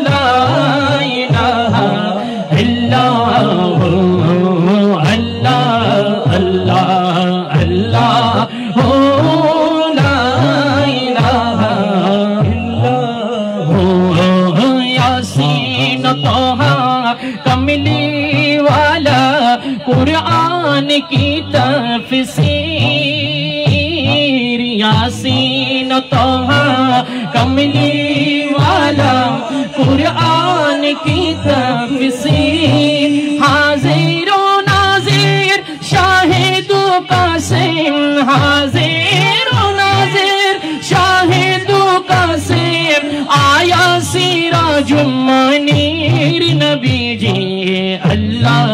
ला इलाहा इल्लल्लाह अल्लाह अल्लाह अल्लाह ला इलाहा इल्लल्लाह यासीन तोहा कमली वाला कुरान की तफसीर यासीन तोहा कमली वाला कुरान की तफसीर हाजिर नाजिर शाहिदु कासिम हाजिर नाजिर शाहिदु कासिम आया सिराजुम मुनीर नबी जी अल्लाह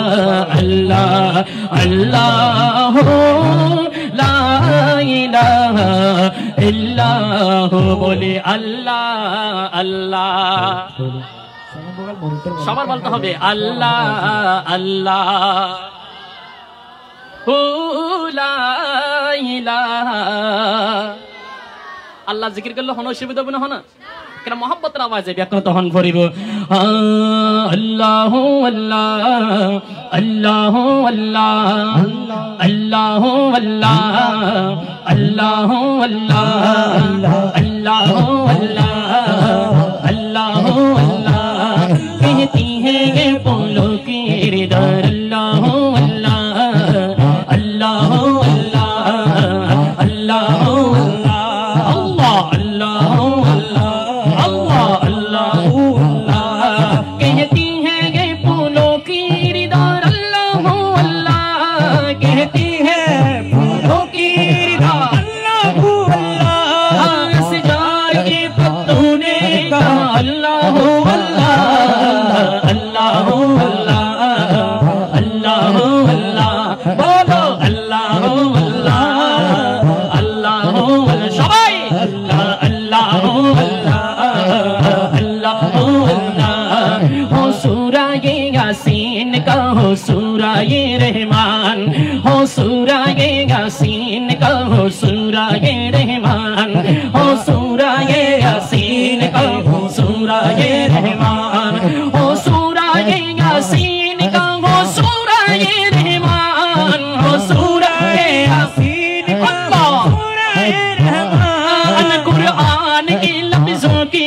अल्लाह अल्लाह ला इलाहा इल्लल्लाह बोले अल्लाह अल्लाह সবার বলতে হবে আল্লাহ আল্লাহ লা ইলাহা আল্লাহ জিকির করলে হন অসুবিধা হবে না হন কেন মহব্বতের আওয়াজে ব্যাকরণ তখন ভরিব আল্লাহু আল্লাহ আল্লাহু আল্লাহ আল্লাহু আল্লাহ আল্লাহু আল্লাহ আল্লাহু আল্লাহ আল্লাহু আল্লাহ कहती है ये बोलो की रिदार अल्लाहु अल्लाह अल्लाहु अल्लाह अल्लाहु अल्लाह अल्लाह अल्लाह अल्लाह अल्लाह कहती है ये फूलों की रिदार अल्लाहु अल्लाह कहती है फूलों की रिदार अल्लाहु अल्लाह असजार के पत्तों ने कहा अल्लाहु अल्लाह अल्लाहु अल्लाह अल्लाहु अल्लाह बोलो अल्लाहु अल्लाह अल्लाहु अल्लाह सबाई अल्लाहु अल्लाहु अल्लाह हो सूरा ये यासीन का हो सूरा ये रहमान हो सूरा ये यासीन का हो सूरा ये रहमान हो सूरा ये यासीन का हो सूरा ये रहमान हो सूरा ये यासीन का हो सूरा ये रहमान हो सूरा ये यासीन अल्लाह सूरा ये रहमान कुरान के लफ्जों की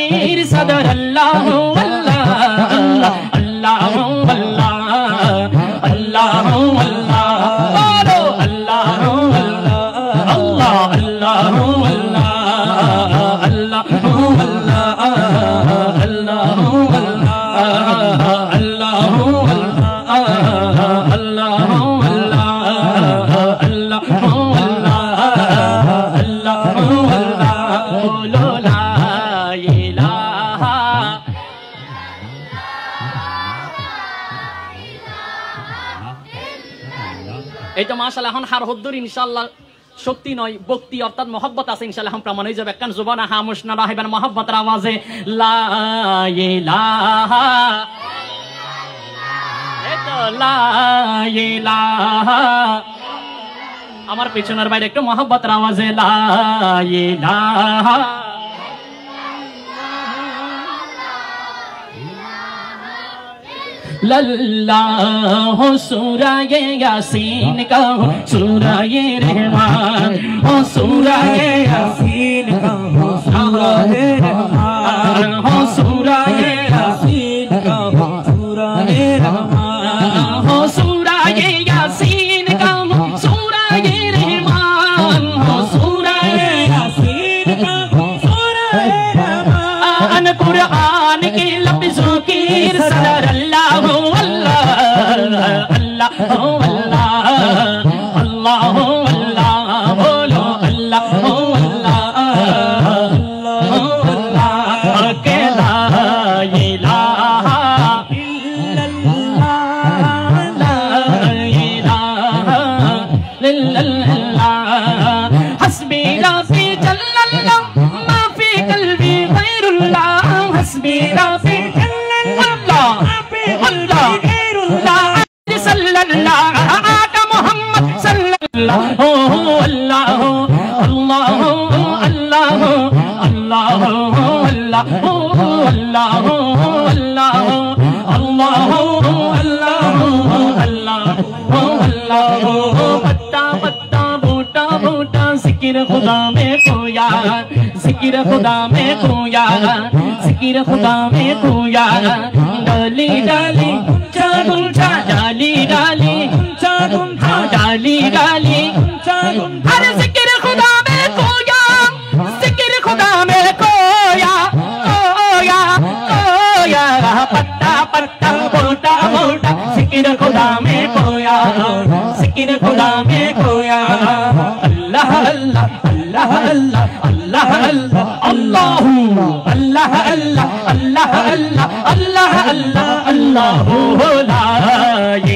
सदर अल्लाह अल्लाह अल्लाह अल्लाह अल्लाह अल्लाह बोलो अल्लाह अल्लाह अल्लाह अल्लाह अल्लाह अल्लाह अल्लाह এই তো মাশাআল্লাহ এখন হার হদ্দুর ইনশাআল্লাহ শক্তি নয় ভক্তি অর্থাৎ মহব্বত আছে ইনশাআল্লাহ এখন প্রমাণ হয়ে যাবে কারণ জবানা খামোশ না রাহিবেন মহব্বতের আওয়াজে লা ইলাহা এতো লা ইলাহা আমার পেছনের বাইরে একটু মহব্বতের আওয়াজে লা ইলাহা लल्लाह सूरा ये यासीन का हो सूरा ये रहमान हो सूरा ये यासीन का हो सूरा ये रहमान हो सूरा ये यासीन का हो सूरा ये रहमान हो सूरा ये यासीन का हो सूरा ये रहमान हो सूरा ये यासीन का हो सूरा ये रहमान कुरान के लफ्जों की सदर अल्लाह अल्लाह अल्लाह अल्लाह अल्लाह बोलो अल्लाह अल्लाह अल्लाह के ला इलाहा इल्लल्लाह ला इलाहा इल्लल्लाह हस्बी रब्बी जल्लल्लाह मा फी कल्बी गैरुल्लाह हस्बी रब्बी जल्लल्लाह अल्लाह सल्लल्लाहु आका मोहम्मद सल्लल्लाहु अल्लाह अल्लाह अल्लाह अल्लाह अल्लाह अल्लाह अल्लाह अल्लाह अल्लाह अल्लाह पत्ता पत्ता बूटा बूटा जिक्र खुदा में खोया जिक्र खुदा में खोया जिक्र खुदा में खोया डाली डाली गुंजा गुंजा डाली डाली गुंजा गुंजा डाली डाली गुंजा गुंजा अरे जिक्र खुदा में खोया जिक्र खुदा में खोया खोया खोया पत्ता पत्ता बूटा बूटा जिक्र खुदा में खोया जिक्र खुदा में खोया अल्लाह अल्लाह अल्लाह अल्लाह अल्लाह अल्लाह अल्लाह अल्लाह अल्लाह अल्लाह अल्लाह अल्लाह ला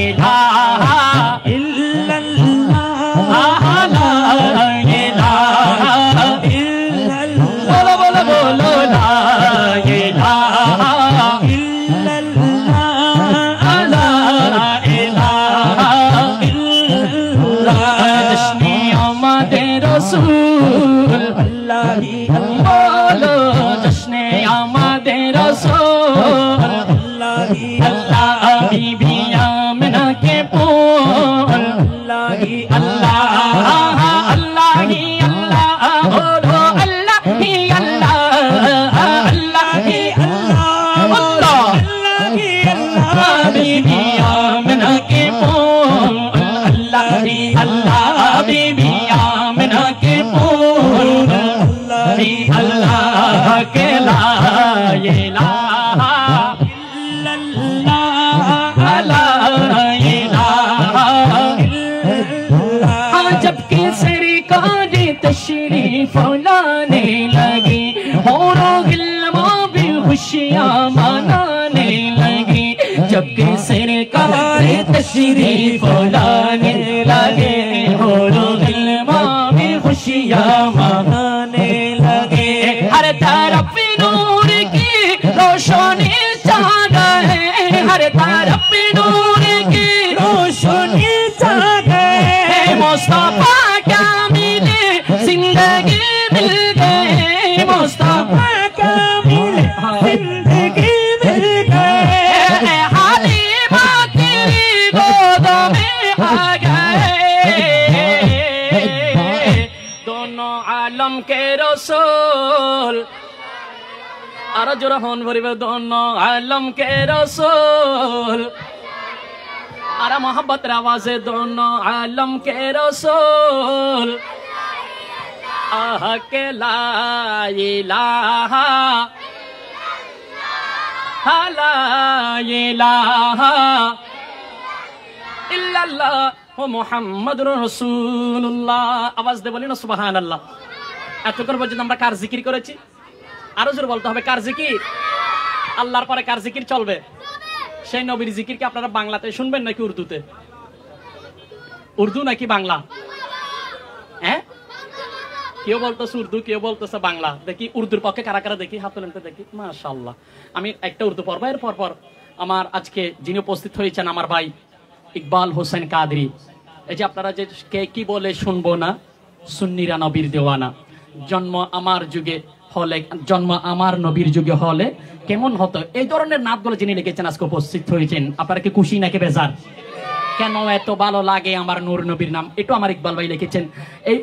इलाहा इल्लल्लाह ला इलाहा इल्लल्लाह बोलो बोलो बोलो ला इलाहा इल्लल्लाह ला इलाहा इल्लल्लाह जश्न आमद रसूल अल्लाह ही बोलो जश्न आमद रसूल अल्लाह ही अल्लाह बीबी आमना के पोल अल्लाह ही अल्लाह अल्लाह ही अल्लाह बोलो अल्लाह ही अल्लाह अल्लाह ही अल्लाह अल्लाह ही अल्लाह बीबी आमना के पोल अल्लाह ही अल्लाह बीबी आमना के पोल अल्लाह ही अल्लाह के ला इलाहा इल्लल्लाह ला इलाहा इल्लल्लाह जबकि सरकार तशरीफ लाने लगी और गिल्मा भी खुशियां मनाने लगी जबकि सरकार तशरीफ लाने लगे और गिल्मा भी खुशियां मनाने लगे हर तरफ नूर की रोशनी छा गए हर तरफ नूर की रोशनी छा गए मुस्तफा क्या मिले जिंदगी मिल गए मुस्तफा क्या मिले जिंदगी मिल गए हालिमा तेरी गोदों में आ गए दोनों आलम के रसूल आरा जोरा होन भरिबे दोनों आलम के रसूल आरा मोहब्बत आवाज़े दोनों आलम के रसूल आह के ला इलाहा ला इलाहा इल्लल्लाह मुहम्मदुर রাসূলুল্লাহ आवाज दे बोली ना সুবহানাল্লাহ এতক্ষণ পর্যন্ত আমরা কার জিকির করেছি আরো জোরে বলতে হবে কার জিকির আল্লাহর পরে কার জিকির চলবে সেই নবীর জিকির কি আপনারা বাংলাতে শুনবেন নাকি উর্দুতে উর্দু নাকি বাংলা হ্যাঁ কেউ বলতেছে উর্দু কেউ বলতেছে বাংলা দেখি উর্দুর পক্ষে কারা কারা দেখি হাত তুলতে দেখি মাশাআল্লাহ আমি একটা উর্দু পড়ব এর পর আমার আজকে যিনি উপস্থিত হয়েছেন আমার ভাই ইকবাল হোসেন কাদরি এই যে আপনারা যে কে কি বলে শুনবো না সুন্নিরা নবীর দেওয়ানা জন্ম আমার যুগে হলে জন্ম আমার নবীর যুগে হলে কেমন হতো এই ধরনের নাতগুলো যিনি লিখেছেন আজকে উপস্থিত হয়েছেন আপনারা কি খুশি নাকি বেজার কেন এত ভালো লাগে আমার নূর নবীর নাম এটা আমার ইকবাল ভাই লিখেছেন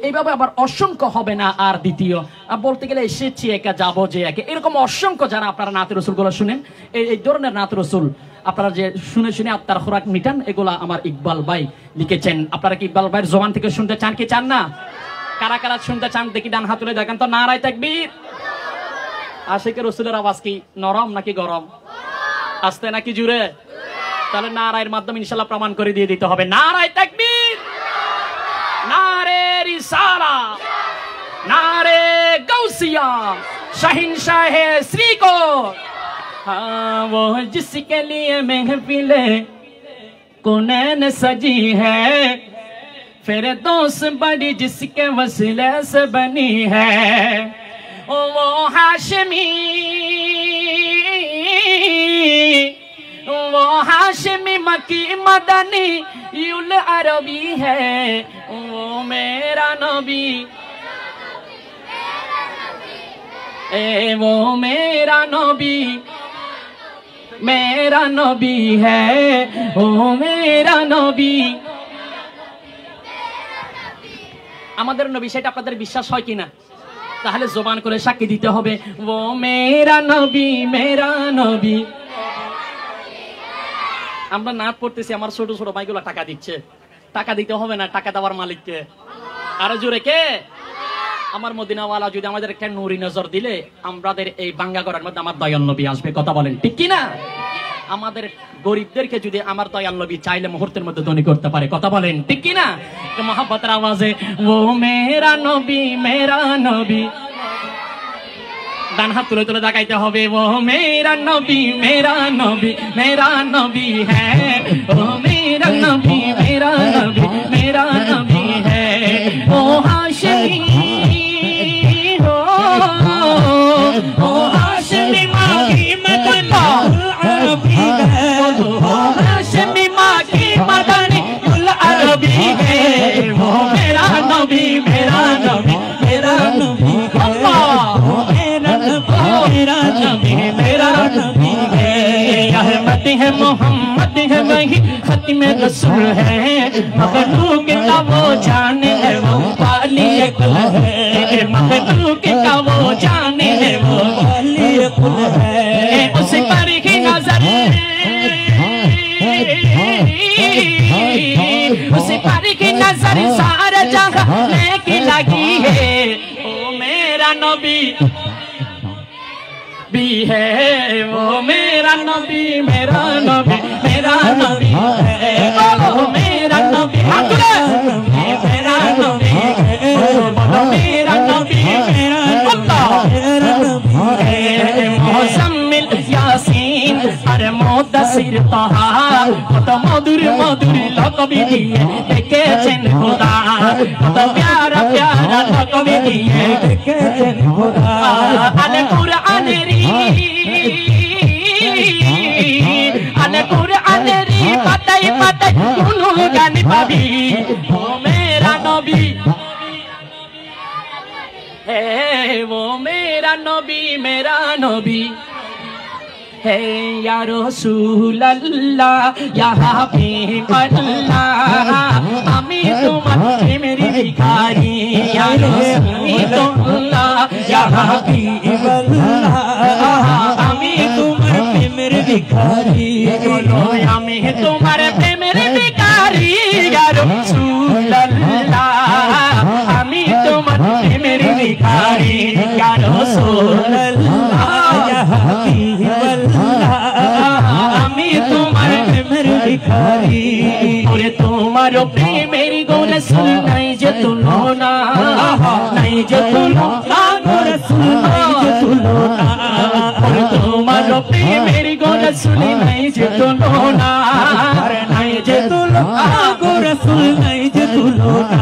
এইভাবে আবার অসংখ্য হবে না আর দ্বিতীয় বলতে গেলে এসেছি একা যাবো যে একে এরকম অসংখ্য যারা আপনারা নাত রসুলগুলো শুনেন এই ধরনের নাত রসুল আপনারা যে শুনে শুনে আপনার খোরাক মিটান এগুলা আমার ইকবাল ভাই লিখেছেন আপনারা কি ইকবাল ভাইয়ের জবান থেকে শুনতে চান কি চান না কারা কারা শুনতে চান দেখি ডান হাত তুলে দেখেন তো নারায়ে তাকবীর আশিকের রসুলের আওয়াজ কি নরম নাকি গরম আস্তে নাকি জোরে তাহলে নারায়ের মাধ্যমে ইনশাআল্লাহ প্রমাণ করে দিয়ে দিতে হবে নারায়ে তাকবীর নারে रिसालत नारे गौसिया शहिंशाह श्री को हाँ वो जिसके लिए महफिले कुनैन सजी है फिर दोस्त बड़ी जिसके वसीले से बनी है वो हाशमी वो हाशमी मकी मदनी युल अरबी है वो मेरा नबी वो मेरा नबी है, ओ मेरा नबी। আমাদের নবী, সেটা আপনাদের বিশ্বাস হয় কিনা? তাহলে জবান করে সাক্ষী দিতে হবে, ও মেরা নবী, মেরা নবী। আমরা নাচ পড়তেছি, আমার ছোট ছোট ভাইগুলো টাকা দিচ্ছে। টাকা দিতে হবে না, টাকা দেওয়ার মালিককে। আরো জোরে কে? আমার মদিনাওয়ালা যদি আমাদের একটা নুরি নজর দিলে আমাদের এই বাঙ্গাগড়ের মধ্যে আমার দয়াল নবী আসবে। কথা বলেন ঠিক কিনা? আমাদের গরিবদেরকে যদি আমার দয়াল নবী চাইলে মুহূর্তের মধ্যে ধনী করতে পারে। কথা বলেন ঠিক কিনা? মহব্বতের আওয়াজে ও মেরা নবী, মেরা নবী। ডান হাত তুলে তুলে দেখাইতে হবে, ও মেরা নবী, মেরা নবী, মেরা নবী হ্যাঁ, ও মেরা নবী, মেরা নবী, মেরা নবী হ্যাঁ। ও হাশমি हो, ओ हाशमी माँ की मदनी अरबी है, ओ हाशमी माँ की मदनी अरबी है, वो मेरा नबी, मेरा नबी, मेरा नबी, मेरा नबी, मेरा नबी है। अहमद है, मोहम्मद है, वही खत्म रसूल है, मखलूक का वो जाने है, वो वाली कुल है, मखलूक का वो जाने है, वो वाली कुल है। उस पर ही नजर, उस पर ही नजर सारा जहां लेके लगी है, ओ मेरा नबी भी है, वो मेरा नबी, मेरा नबी, मेरा नबी है, वो मेरा नबी, मेरा नबी है, बोलो मेरा नबी, मेरा नबी है। मुज़म्मिल यासीन अरे मुद्दसिर तहा, কত মধুর মধুর লকবি দিয়ে দেখেছেন খোদা, কত প্যারা প্যারা লকবি দিয়ে দেখেছেন খোদা। আলে কুরআনেরি, আলে কুরআনেরি পাতায় পাতায় কোন গান পাবি, ও মেরা নবী है, वो मेरा नबी, मेरा नबी है। या रसूल अल्लाह, या हबीब अल्लाह, আমি তোমার প্রেমের ভিখারি, या रसूल अल्लाह, या हबीब अल्लाह, আমি তোমার প্রেমের ভিখারি, বলো আমি তোমার প্রেমের ভিখারি, या रसूल अल्लाह, আমি তোমার প্রেমের ভিখারি, या रसूल अल्लाह, या हबीब अल्लाह, আমি তোমার প্রেমের ভিখারি। ওরে তোমার প্রেমের গুণ শুন নাই যে তুলনা, নাই যে তুলনা গো রাসূল, নাই যে তুলনা। ওরে তোমার প্রেমের গুণ শুন নাই যে তুলনা, নাই যে তুলনা গো রাসূল, নাই যে তুলনা।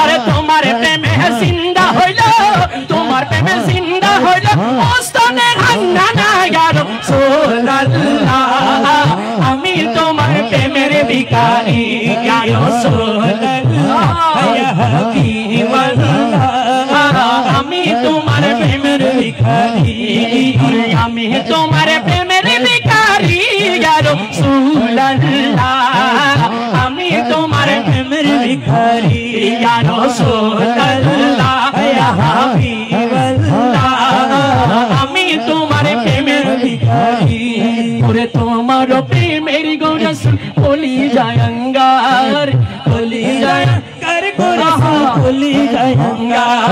আরে তোমার প্রেমে জিন্দা হইল, তোমার প্রেমে জিন্দা হইল ওস্তানে হান্নানা, ইয়া রাসূলুল্লাহ, আমি তোমার প্রেমের ভিখারি, ইয়া রাসূলুল্লাহ, ইয়া হাবিবাল্লাহ, আমি তোমার প্রেমের ভিখারি, আমি তোমার প্রেমের ভিখারি, ইয়া রাসূলুল্লাহ, আমি তোমার প্রেমের ভিখারি, ইয়া রাসূলুল্লাহ, ইয়া হাবিবাল্লাহ, আমি তোমার প্রেমের ভিখারি। ওরে তোমার প্রেমের গুণ শুন বলি যায় অঙ্গার, বলি যায় অঙ্গার গো রাসূল, বলি যায় অঙ্গার।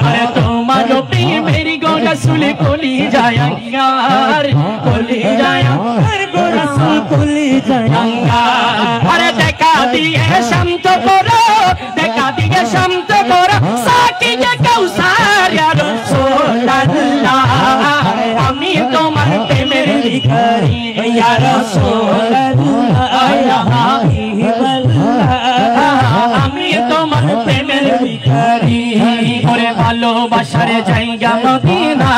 আরে তোমার প্রেমের গুণ শুন বলি যায় অঙ্গার, বলি যায় অঙ্গার গো রাসূল, বলি যায় অঙ্গার। আরে দেখা দিয়ে শান্ত করো, দেখা দিয়ে শান্ত করো সাকিয়ে কাউসার, ইয়া রাসূলুল্লাহ, আমি তোমার প্রেমের ভিখারি, ইয়া রাসূলুল্লাহ, ইয়া হাবিবাল্লাহ, আমি তোমার প্রেমের ভিখারি। ওরে ভালোবাসার জায়গা মদিনা,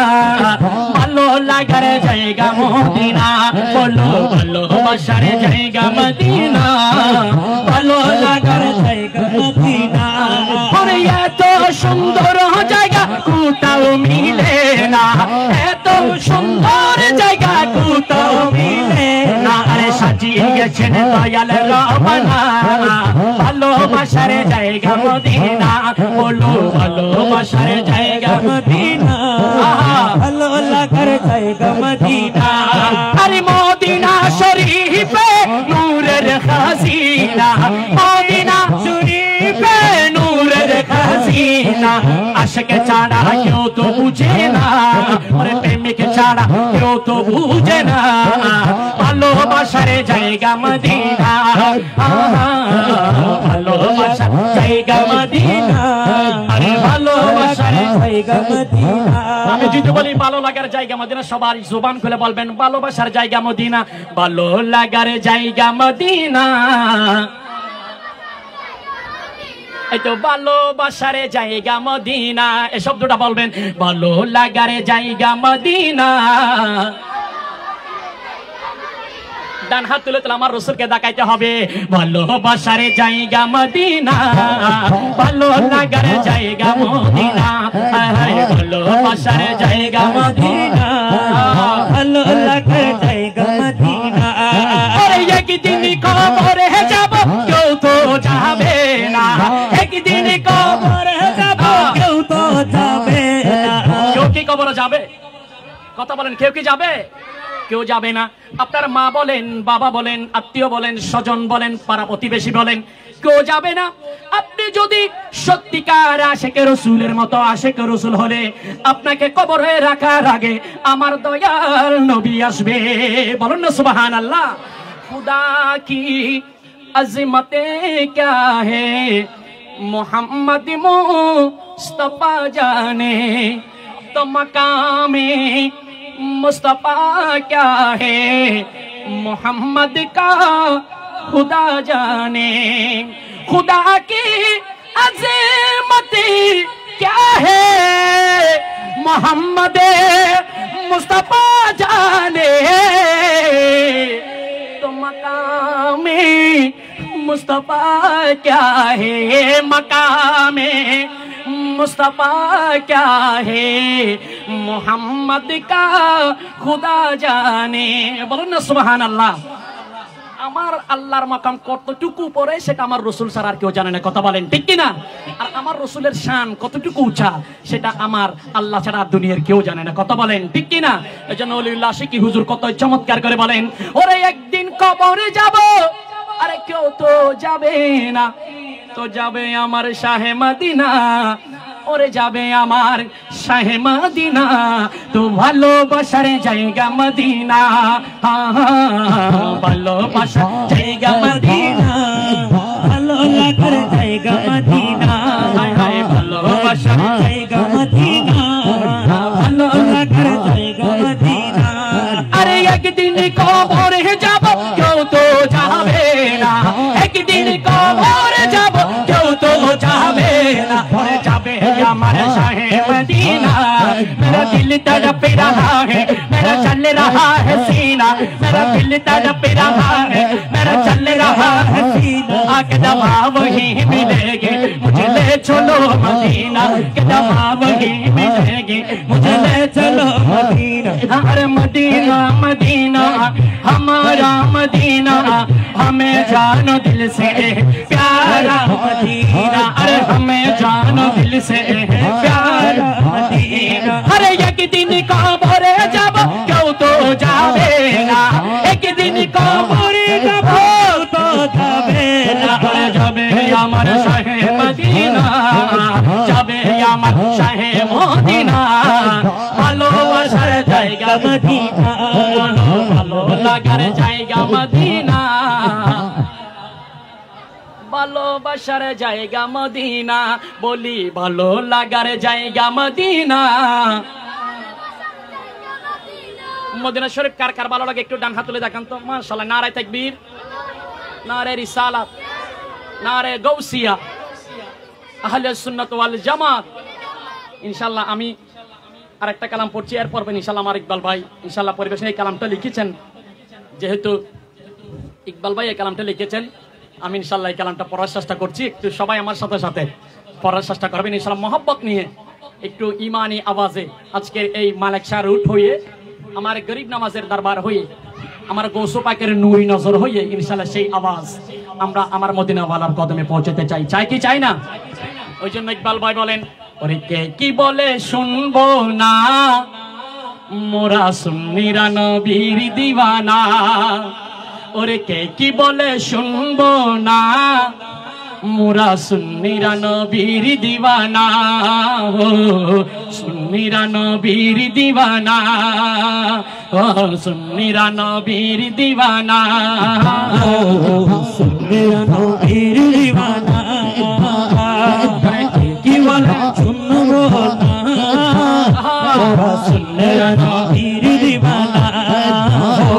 ভালো লাগে লাগার জায়গা মদিনা, বলো ভালোবাসার জায়গা মদিনা, ভালো লাগার জায়গা মদিনা। আরে এত সুন্দর জায়গা কোথাও মিলে না, এত সুন্দর জায়গা কোথাও মিলে না। আরে সাজিয়েছেন দয়াল রহমানা, ভালোবাসার জায়গা মদিনা, বলো ভালোবাসার জায়গা মদিনা, ভালো লাগার জায়গা মদিনা। আরে মদিনা শরীফে নূরের খাজিনা, মদিনা শরীফে নূরের খাজিনা। আশিক ছাড়া কেউ তো বুঝে না, আরে প্রেমিক ছাড়া কেউ তো বুঝে না, ভালোবাসার জায়গা মদিনা, ভালোবাসার জায়গা মদিনা, আরে ভালোবাসার জায়গা মদিনা। আমি যদি বলি ভালো লাগার জায়গা মদিনা, সবার জবান খুলে বলবেন ভালোবাসার জায়গা মদিনা, ভালো লাগার জায়গা মদিনা। এই তো ভালোবাসার জায়গা মদিনা, এই শব্দটা বলবেন, ভালো লাগার জায়গা মদিনা। ডান হাত তুলে তুলে আমার রসুলকে দেখাইতে হবে, ভালোবাসার জায়গা মদিনা, ভালো লাগার জায়গা মদিনা, ভালোবাসার জায়গা মদিনা, ভালো লাগার জায়গা মদিনা। আরে একদিন কবরে যাব কেউ তো যাবে না, একদিন কবরে যাব কেউ তো যাবে না। কেউ কি কবরে যাবে? কথা বলেন, কেউ কি যাবে? কেউ যাবে না। আপনার মা বলেন, বাবা বলেন, আত্মীয় বলেন, স্বজন বলেন, পাড়া প্রতিবেশী বলেন, কেউ যাবে না। আপনি যদি সত্যিকার আশিকে রাসূলের মতো আশিকে রাসূল হলে আপনাকে কবরে রাখার আগে আমার দয়াল নবী আসবে। বলুন না সুবহানাল্লাহ। खुदा की अज़मतें क्या है मोहम्मद मुस्तफा जाने, तो मकामे मुस्तफा क्या है मोहम्मद का खुदा जाने। खुदा की अज़मतें क्या है मोहम्मद मुस्तफा जाने, तो मकामे मुस्तफा क्या है, मकामे मुस्तफा क्या है मोहम्मद का खुदा जाने। बोलो ना सुबहान अल्लाह। আমার আল্লাহর মাকাম কতটুকু পরে সেটা আমার রাসূল ছাড়া আর কেউ জানে না। কথা বলেন ঠিক কি না? আর আমার রাসূলের শান কতটুকু উঁচা সেটা আমার আল্লাহ ছাড়া দুনিয়ার কেউ জানে না। কথা বলেন ঠিক কি না? এজন্য ওলিউল্লাহ আশিকি হুজুর কত চমৎকার করে বলেন, ওরে একদিন কবরে যাব, আরে কেউ তো যাবে না, তো যাবে আমার শাহে মদিনা, ওরে যাবে আমার শাহে মদিনা, তো ভালোবাসার জায়গা মদিনা, ভালোবাসার জায়গা মদিনা, ভালো লাগার জায়গা মদিনা, ভালোবাসার জায়গা মদিনা, ভালো লাগার জায়গা মদিনা। আরে একদিন কবরে যাব কেউ তো যাবে না, একদিন কবরে যাব কেউ তো যাবে না, যাবে আমার শাহে मदीना। मेरा दिल तड़प रहा है, मेरा चल रहा है सीना, मेरा दिल तड़प रहा है, मेरा चल रहा है सीना। आके दवा वही मिलेगी, मुझे ले चलो मदीना, के दवा वही मिलेगी, मुझे ले चलो मदीना। अरे मदीना मदीना हमारा मदीना, हमें जानो दिल से प्यारा मदीना, अरे हमें जानो दिल से प्यारा मदीना। अरे एक दिन कबरे যাব কেউ তো যাবে না, এক দিন কবরে যাব তো যাবে না, যাবে আমার শাহে মদিনা, যাবে আমার শাহে মদিনা, ভালোবাসার জায়গা মদিনা, ভালো লাগার জায়গা মদিনা, ভালোবাসার জায়গা মদিনা, বলি ভালো লাগার জায়গা মদিনা। মদিনা শরীফ কার কার ভালো লাগে একটু ডান হাত তুলে দেখান তো। মাশাআল্লাহ। নারে তাকবীর, নারে রিসালাত, নারে গাউসিয়া, আহলে সুন্নাত ওয়াল জামাত। ইনশাআল্লাহ আমি আর একটা কালাম পড়ছি, এর পড়বেন ইনশাল্লাহ আমার ইকবাল ভাই ইনশাল্লাহ পরিবেশনে এই কালামটা লিখেছেন। যেহেতু ইকবাল ভাই এই কালামটা লিখেছেন, আমি ইনশাল্লাহ এই কালামটা পড়ার চেষ্টা করছি। একটু সবাই আমার সাথে সাথে পড়ার চেষ্টা করবেন ইনশাল্লাহ, মহব্বত নিয়ে, একটু ইমানি আওয়াজে। আজকের এই মালিক শাহ রুট হয়ে, আমার গরিব নামাজের দরবার হয়ে, আমার গৌসু পাকের নূরি নজর হয়ে ইনশাল্লাহ সেই আওয়াজ আমরা আমার মদিনা ওয়ালার কদমে পৌঁছতে চাই। চাই কি চাই না? ওই জন্য ইকবাল ভাই বলেন, ওরে কে কি বলে শুনবো না, মোরা সুন্নিরা নবীর দিওয়ানা। ওরে কে কি বলে শুনবো না, মোরা সুন্নিরা নবীর দিওয়ানা। ও সুন্নিরা নবীর দিওয়ানা, ও সুন্নিরা নবীর দিওয়ানা, সুন্নিরা নবীর দিওয়ানা। কি বলে শুনবো না, মোরা সুন্নিরা নবীর দিওয়ানা, ও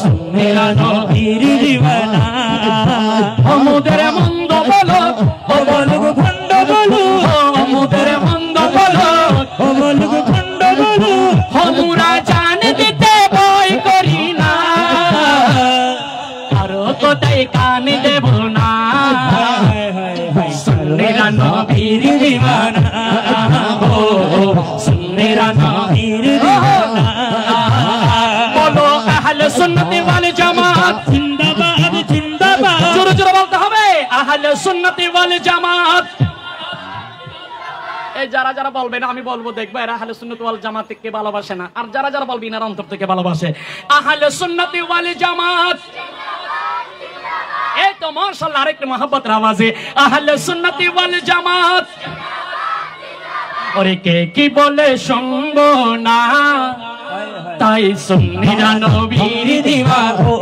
সুন্নিরা নবীর দিওয়ানা। মোদের মন্দ বলো, ও বলুক খন্ড বলো, মোদের মন্দ বলো, ও বলুক খন্ড বলো। মোরা জান দিতে ভয় করি না, কারো কোথায় কান দেব না। সুন্নিরা নবীর দিওয়ানা, ও সুন্নিরা নবীর দিওয়ানা। বলো আহলে সুন্নাত ওয়াল জামাত জিন্দাবাদ জিন্দাবাদ। জোরে জোরে বলতে হবে, আহলে সুন্নাত ওয়াল জামাত। এই যারা যারা বলবেন আমি বলবো, দেখবো এরা আহলে সুন্নাত ওয়াল জামাতকে ভালোবাসে না। আর যারা যারা বলবেন এরা অন্তর থেকে ভালোবাসে। আহলে সুন্নাত ওয়াল জামাত, এই তো মাশাআল্লাহ আরেকটা মহব্বতের আওয়াজে আহলে সুন্নাত ওয়াল জামাত। ওরে কে কি বলে শুনবো না, তাই সুন্নিরা নবীর দিওয়ানা,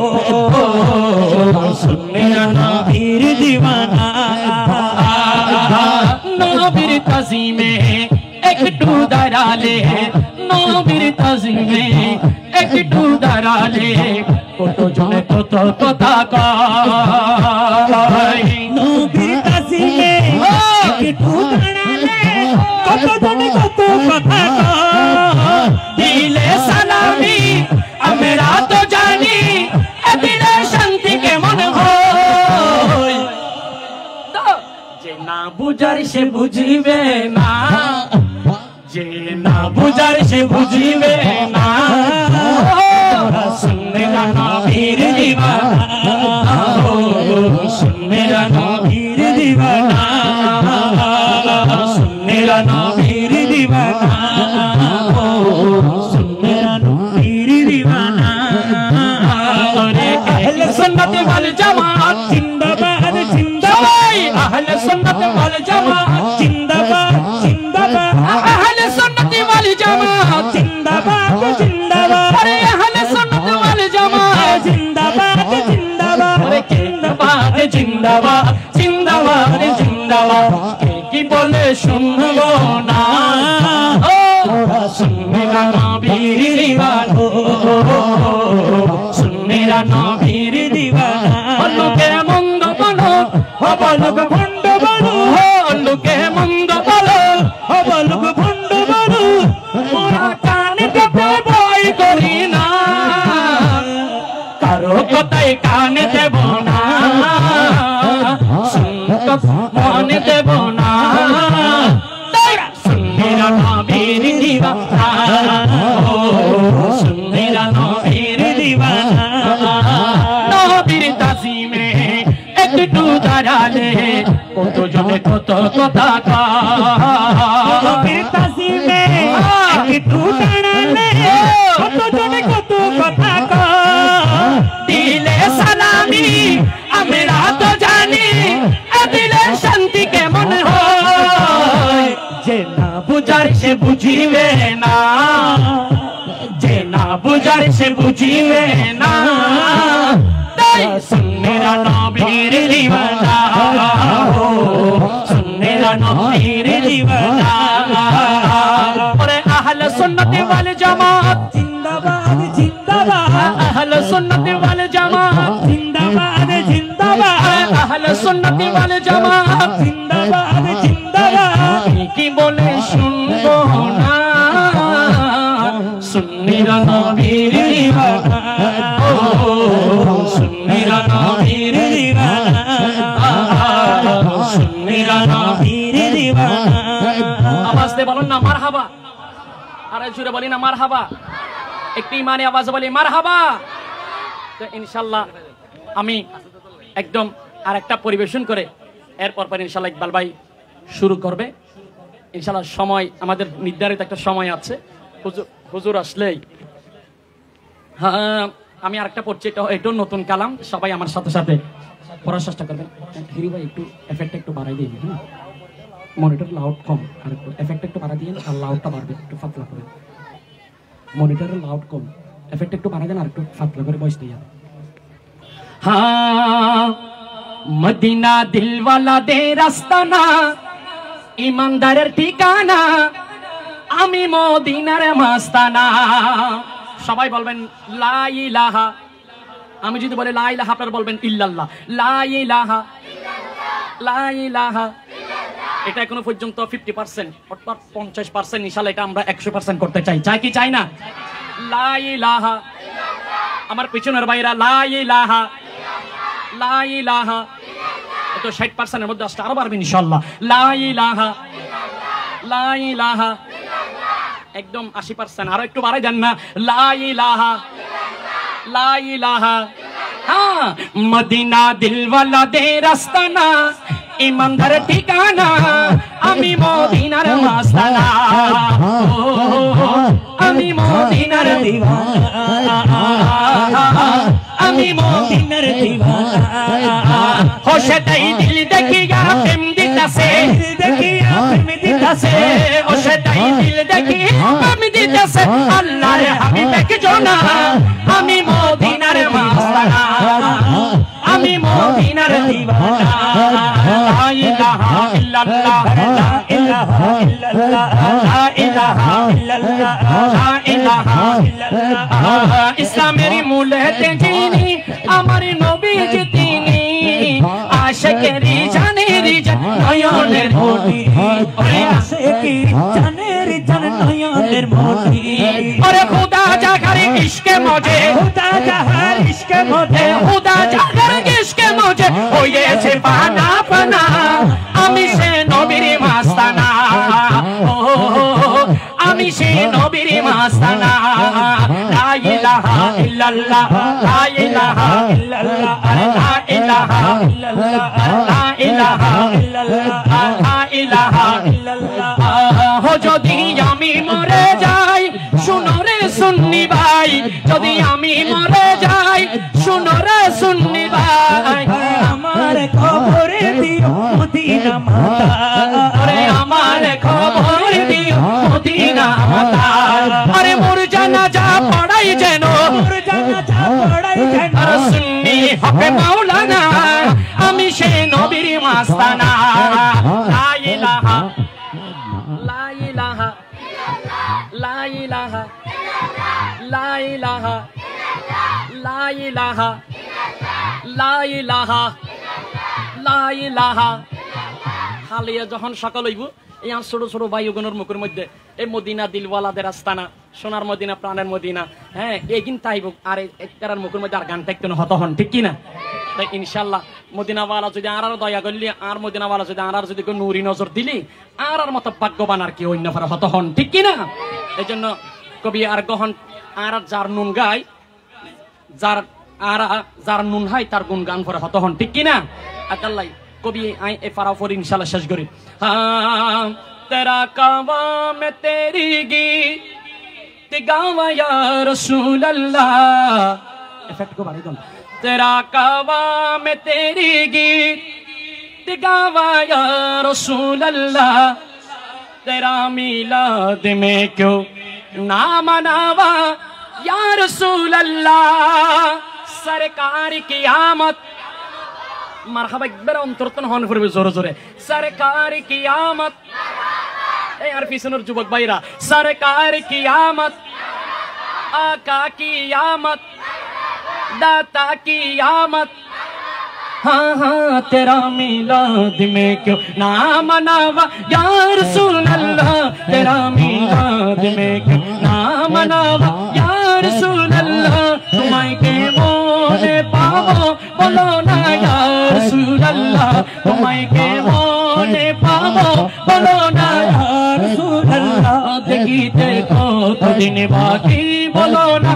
সুন্নিরা নবীর দিওয়ানা। নবীর তাজিমে একটু দাঁড়ালে, নবীর তাজিমে একটু দাঁড়ালে, কত জনে কত কথা কয়। নবীর তাজিমে একটু দাঁড়ালে, কত জনে কত কথা কয়। দিলে সালামি আমরা তো জানি, এদিনে শান্তি কেমন হয়। যে না বুঝার সে বুঝিবে না, যে না বুঝার সে বুঝিবে না। সুন্নিরা নবীর দিওয়ানা, সুন্নিরা নবীর দিওয়ানা, সুন্নিরা নবীর দিওয়ানা, সুন্নিরা নবীর দিওয়ানা। আহলে সুন্নাত ওয়াল জামাত জিন্দাবাদ জিন্দাবাদ, আহলে সুন্নাত ওয়াল জামাত জিন্দাবাদ জিন্দাবাদ, আহলে সুন্নাত ওয়াল জামাত জিন্দাবাদ জিন্দাবাদ। আরে আহলে সুন্নাত ওয়াল জামাত জিন্দাবাদ জিন্দাবাদ, আরে জিন্দাবাদ জিন্দাবাদ জিন্দাবাদ জিন্দাবাদ। কে কি বলে শুনবো না, ও সুন্নিরা নবীর দিওয়ানা, সুন্নিরা নবীর দিওয়ানা। লোকে মন্দ বলো, ও বলুক ভণ্ড বলো, লোকে মন্দ বলো, ও বলুক ভণ্ড বলো। মোরা কান দেতে ভয় করি না, কারো কথায় কান দেব না, মনে দেব না। সুন্নিরা নবীর দিওয়ানা, ও সুন্নিরা নবীর দিওয়ানা। নবীর তাজিমে একটু দাঁড়ালে, কত জনে কত কথা কয়। নবীর তাজিমে একটু দাঁড়ালে, কত জনে কত কথা কয়। দিলে সালামি আমরা তো জানি, দিলে শান্তি কেমন হয়। যে না বুঝার সে বুঝিবে না, যে না বুঝার সে বুঝিবে না। তাই সুন্নিরা নবীর দিওয়ানা, সুন্নিরা নবীর দিওয়ানা। ওরে আহলে সুন্নাত ওয়াল জামাত জিন্দাবাদ জিন্দাবাদ, আহলে সুন্নাত ওয়াল জামাত জিন্দাবাদ জিন্দাবাদ, আহলে সুন্নাত ওয়াল জামাত জিন্দাবাদ জিন্দাবাদ। কি বলে শুনবো না, বলুন না মারহাবা, আর জোরে বলি না মারহাবা, একটু ইমানে আওয়াজে বলি মারহাবা। তো ইনশাআল্লাহ আমি একদম আরেকটা পরিবেশন করে এরপর ইনশাআল্লাহ ইকবাল ভাই শুরু করবে ইনশাআল্লাহ। সময় আমাদের নির্ধারিত একটা সময় আছে, হুজুর আসলেই। হ্যাঁ, আমি আরেকটা পড়ছি, এটা নতুন কালাম, সবাই আমার সাথে সাথে পড়ার চেষ্টা করবেন। হিরু ভাই একটু এফেক্ট একটু বাড়াই দিন, হ্যাঁ মনিটর লাউড কম, আর একটু এফেক্ট একটু বাড়াই দিন, আর লাউডটা বাড়বে একটু ফাতলা করে। মনিটরের লাউড কম, এফেক্ট একটু বাড়াই দেন, আর একটু ফাতলা করে বয়স দিয়ে। হ্যাঁ, মদিনা দিলওয়ালা দে রাস্তানা, ইমানদারের ঠিকানা, আমি মদিনার মাস্তানা। সবাই বলবেন লা ইলাহা, আমি যদি বলি লা ইলাহা আপনারা বলবেন ইল্লাল্লাহ। লা ইলাহা, লা ইলাহা, এটা এখনো পর্যন্ত 50%, অর্থাৎ 50%। ইনশাআল্লাহ এটা আমরা 100% করতে চাই, চাই কি চাই না? লা ইলাহা, আমার পিছনের ভাইরা লা ইলাহা, লা ইলাহা, তো 60% এর মধ্যে আসতে আরো পারবেন ইনশাআল্লাহ। লা ইলাহা, লা ইলাহা, একদম 80%, আরো একটু বাড়াই দেন না। লা ইলাহা, লা ইলাহা। হ্যাঁ, মদিনা দিলওয়ালা দে রাস্তানা, ইমানদার ঠিকানা, আমি মদিনার মাস্তানা, আমি মদিনার দিওয়ানা, আমি মদিনার দিওয়ানা। হোশে তাই দিল দেখিয়া প্রেম দিতাছে, দেখিয়া প্রেম দিতাছে, হোশে তাই দিল দেখিয়া প্রেম দিতাছে, আল্লাহর হাবিবকে জোনা, আমি মদিনার মাস্তানা, আমি মদিনার দিওয়ানা। লা ইলাহা ইল্লাল্লাহ, লা ইলাহা ইল্লাল্লাহ, লা ইলাহা ইল্লাল্লাহ, লা ইলাহা ইল্লাল্লাহ। ইসলামের মূলেতে যিনি, আমার নবীজি তিনি, আশিকেরি জানের জান নয়নের মনি, ওরে আশিকি জানের জান নয়নের মনি, ওরে খুদা জাগার ইশকে মজে, খুদা জাগার ইশকে মজে, খুদা জাগার ইশকে মজে হয়েছে পানা পানা, আমি সে নবীর মাস্তানা, আমি সে নবীর মাস্তানা। লা ইলাহা ইল্লাল্লাহ, লা ইলাহা ইল্লাল্লাহ, লা ইলাহা ইল্লাল্লাহ, লা ইলাহা ইল্লাল্লাহ, লা ইলাহা ইল্লাল্লাহ। যদি আমি মরে যাই, শুনো রে সুন্নি ভাই, যদি আমি মরে যাই, শুনো রে সুন্নি ভাই, আমার খবর দিও মদিনা মাতা, আরে আমার খবর দিও মদিনা মাতা, আরে মোর জানাজা পড়াই যেন, মোর জানাজা পড়াই যেন সুন্নি হক মাওলানা, আমি সে নবীর মাস্তানা। লা ইলাহা, লা ইলাহা, লা ইলাহা, লা ইলাহা, লা ইলাহা, লা ইলাহা, লা ইলাহা। হালিয়া যখন সকাল হইব, এই ছোট ছোট ভাইগুলোর মুখের মধ্যে এই মদিনা দিলওয়ালাদের আস্তানা, সোনার মদিনা, প্রাণের মদিনা, হ্যাঁ এগিন তাইব, আর একটার মুখের মধ্যে আর গানটা একটু হত হন, ঠিক কিনা? তাই ইনশাল্লাহ মদিনাওয়ালা যদি আর দয়া করলি, আর মদিনাওয়ালা যদি আর যদি নুরি নজর দিলি, আর মতো ভাগ্যবান আর কি অন্য ফারা হত হন, ঠিক কিনা? এই জন্য কবি আর গহন, আর যার নুন গায়, যার আর যার নুন হাই তার গুণ গান করে হত হন, ঠিক কিনা? আল্লাহ কবি আই এ ফারা ফর ইনশাআল্লাহ শেষ করি। হ্যাঁ, তেরা কাওয়া মে তেরি গীত গাওয়া ইয়া রাসূলুল্লাহ, এফেক্ট কো বাড়ি দাও। তেরা কাওয়া মে তেরি গীত গাওয়া ইয়া রাসূলুল্লাহ, তেরা মিলাদ মে ক্यों না মানাवा या रसूल अल्लाह, सरकार की आमद, মারহাবা একবার অন্তরতন হন করবে জোরে জোরে, সরকার কি আমত, এই আর পিছনের যুবক ভাইরা, সরকার কি আমত, आका की आमद, दाता की आमद, हाँ हाँ तेरा मिलाद में क्यों ना मनावा या रसूल अल्लाह, तेरा मिलाद में क्यों ना मनावा या रसूल अल्लाह, तुम्हारे के मोने पाओ बोलो ना या रसूल अल्लाह, तुम्हारे के मोने पाओ बोलो ना या रसूल अल्लाह। দেখিতে কতদিন বাকি বলো না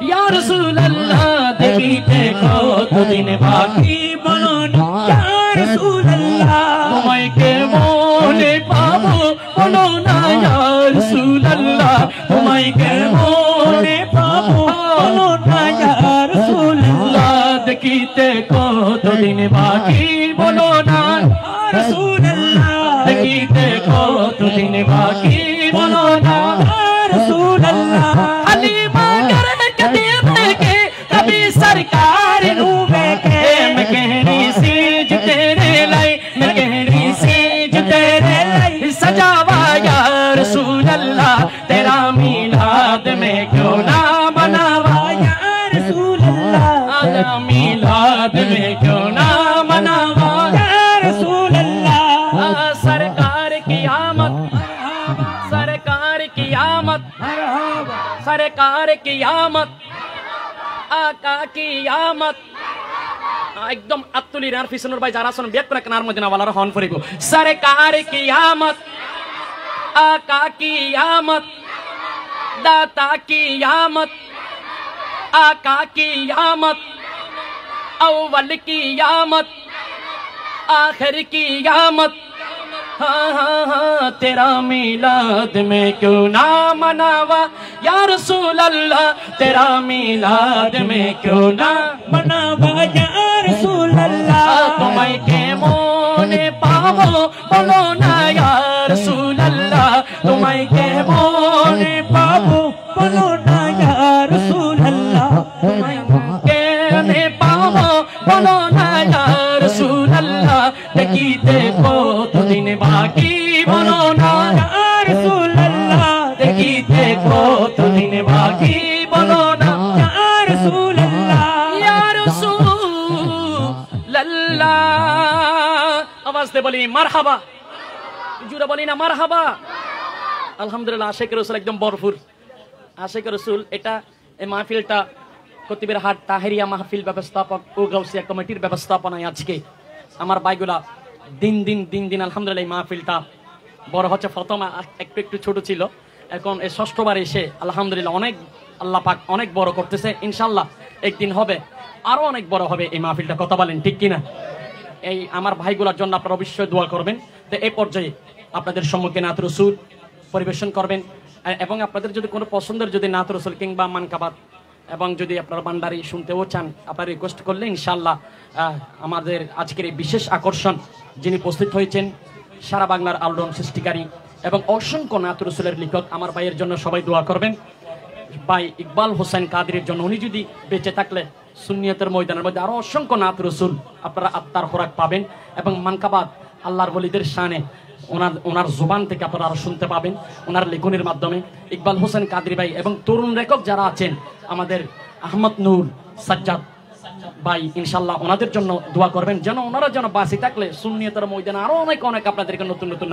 ইয়া রাসূলুল্লাহ দেখিতে কতদিন বাকি বলো না ইয়া রাসূলুল্লাহ তোমায় কেমনে পাবো বলো না ইয়া রাসূলুল্লাহ তোমায় কেমনে পাবো বলো না ইয়া রাসূলুল্লাহ দেখিতে কতদিন বাকি বলো না ইয়া রাসূলুল্লাহ দেখিতে কতদিন বাকি বলো না ইয়া রাসূলুল্লাহ হালিমা करे के देखे कभी सरकार नूबे के मैं कहरी सीज तेरे लाई मैं कहरी सीज तेरे लाई सजावा या रसूल अल्लाह तेरा मिलाद में क्यों ना मनावा या रसूल अल्लाह तेरा मिलाद में क्यों ना मनावा या रसूल अल्लाह सरकार की आमद सरकार की आमद सरकार की आमद आका की आमद एकदम अतुली रार फिसनर भाई जारा सुन बेक पर कनार मजना वाला हॉर्न फरिगो सरकार की आमद आका की आमद दाता की आमद आका की आमद अव्वल की आमद आखिर की आमद हाँ हाँ हाँ तेरा मिलाद में क्यों ना मनावा या रसूल अल्लाह तेरा मिलाद में क्यों ना मनावा या रसूल अल्लाह तुम्हें के मोने पावो बोलो ना या रसूल अल्लाह तुम्हें के मोने पावो बोलो ना या रसूल अल्लाह तुम्हें के पावो बोलो ना या रसूल अल्लाह देखिते कतदिन बाकी बोलो ना या रसूल अल्लाह देखिते कतदिन बाकी बोलो ना या रसूल अल्लाह या रसूल अल्लाह आवाज दे बोली मरहबा जुरा बोली ना मरहबा আলহামদুলিল্লাহ আশিক রাসূল একদম ভরপুর আশিক রাসূল এটা এই মাহফিলটা কতিবের হাট তাহেরিয়া মাহফিল ব্যবস্থাপক ও গাউসিয়া কমিটির ব্যবস্থাপনায় আজকে আমার ভাইগুলা দিন দিন আলহামদুলিল্লাহ এই মাহফিলটা বড় হচ্ছে প্রথম একটু একটু ছোট ছিল এখন এই ষষ্ঠবার এসে আলহামদুলিল্লাহ অনেক আল্লাহ পাক অনেক বড় করতেছে ইনশাআল্লাহ একদিন হবে আরো অনেক বড় হবে এই মাহফিলটা কথা বলেন ঠিক কিনা এই আমার ভাইগুলোর জন্য আপনারা অবশ্যই দোয়া করবেন তো এই পর্যায়ে আপনাদের সম্মুখে নাত রাসূল পরিবেশন করবেন এবং আপনাদের যদি কোনো পছন্দের যদি নাত রাসূল কিংবা মানকাবাত এবং যদি আপনারা বান্দারি শুনতেও চান আপনারা রিকোয়েস্ট করলে ইনশাআল্লাহ আমাদের আজকের এই বিশেষ আকর্ষণ যিনি উপস্থিত হয়েছেন সারা বাংলার আলোড়ন সৃষ্টিকারী এবং অসংখ্য নাত রাসূলের লেখক আমার ভাইয়ের জন্য সবাই দোয়া করবেন ভাই ইকবাল হোসেন কাদেরের জন্য উনি যদি বেঁচে থাকলে সুন্নিয়তের ময়দানের মধ্যে আরো অসংখ্য নাত রাসূল আপনারা আত্মার খোরাক পাবেন এবং মানকাবাত আল্লাহর ওলিদের শানে ওনার জবান থেকে আপনারা আরো শুনতে পাবেন ওনার লেখনের মাধ্যমে ইকবাল হোসেন কাদরি ভাই এবং তরুণ লেখক যারা আছেন আমাদের আহমদ নূর সাজ্জাদ ভাই ইনশাআল্লাহ ওনাদের জন্য দোয়া করবেন যেন ওনারা যেন বাঁচি থাকলে সুন্নিয়তের ময়দানে আরো অনেক আপনাদেরকে নতুন নতুন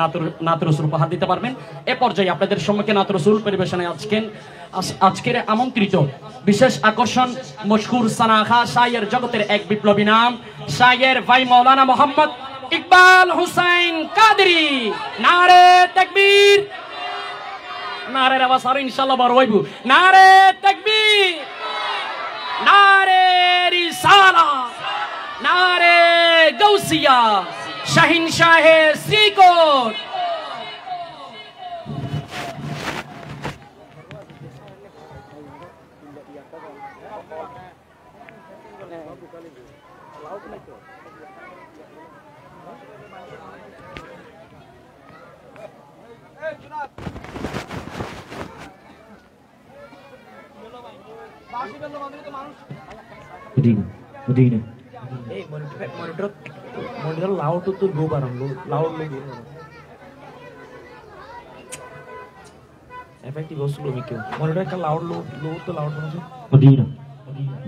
নাত রাসূল উপহার দিতে পারবেন এ পর্যায়ে আপনাদের সম্মুখে নাত রাসূল পরিবেশনায় আজকের আমন্ত্রিত বিশেষ আকর্ষণ মশহুর সানাখা শায়ের জগতের এক বিপ্লবী নাম শায়ের ভাই মাওলানা মোহাম্মদ ইকবাল হোসেন কাদরি নারে তাকবীর নারে আওয়াজ আর ইনশাআল্লাহ বড় হইব নারে তাকবীর নারে রিসালাত নারে Gausia শাহিনশাহে শ্রীকোট Medina. Hey, monitor loud to go barang loud lagi. Effective was slow mikir. Monitor ka loud to loud mana? Medina.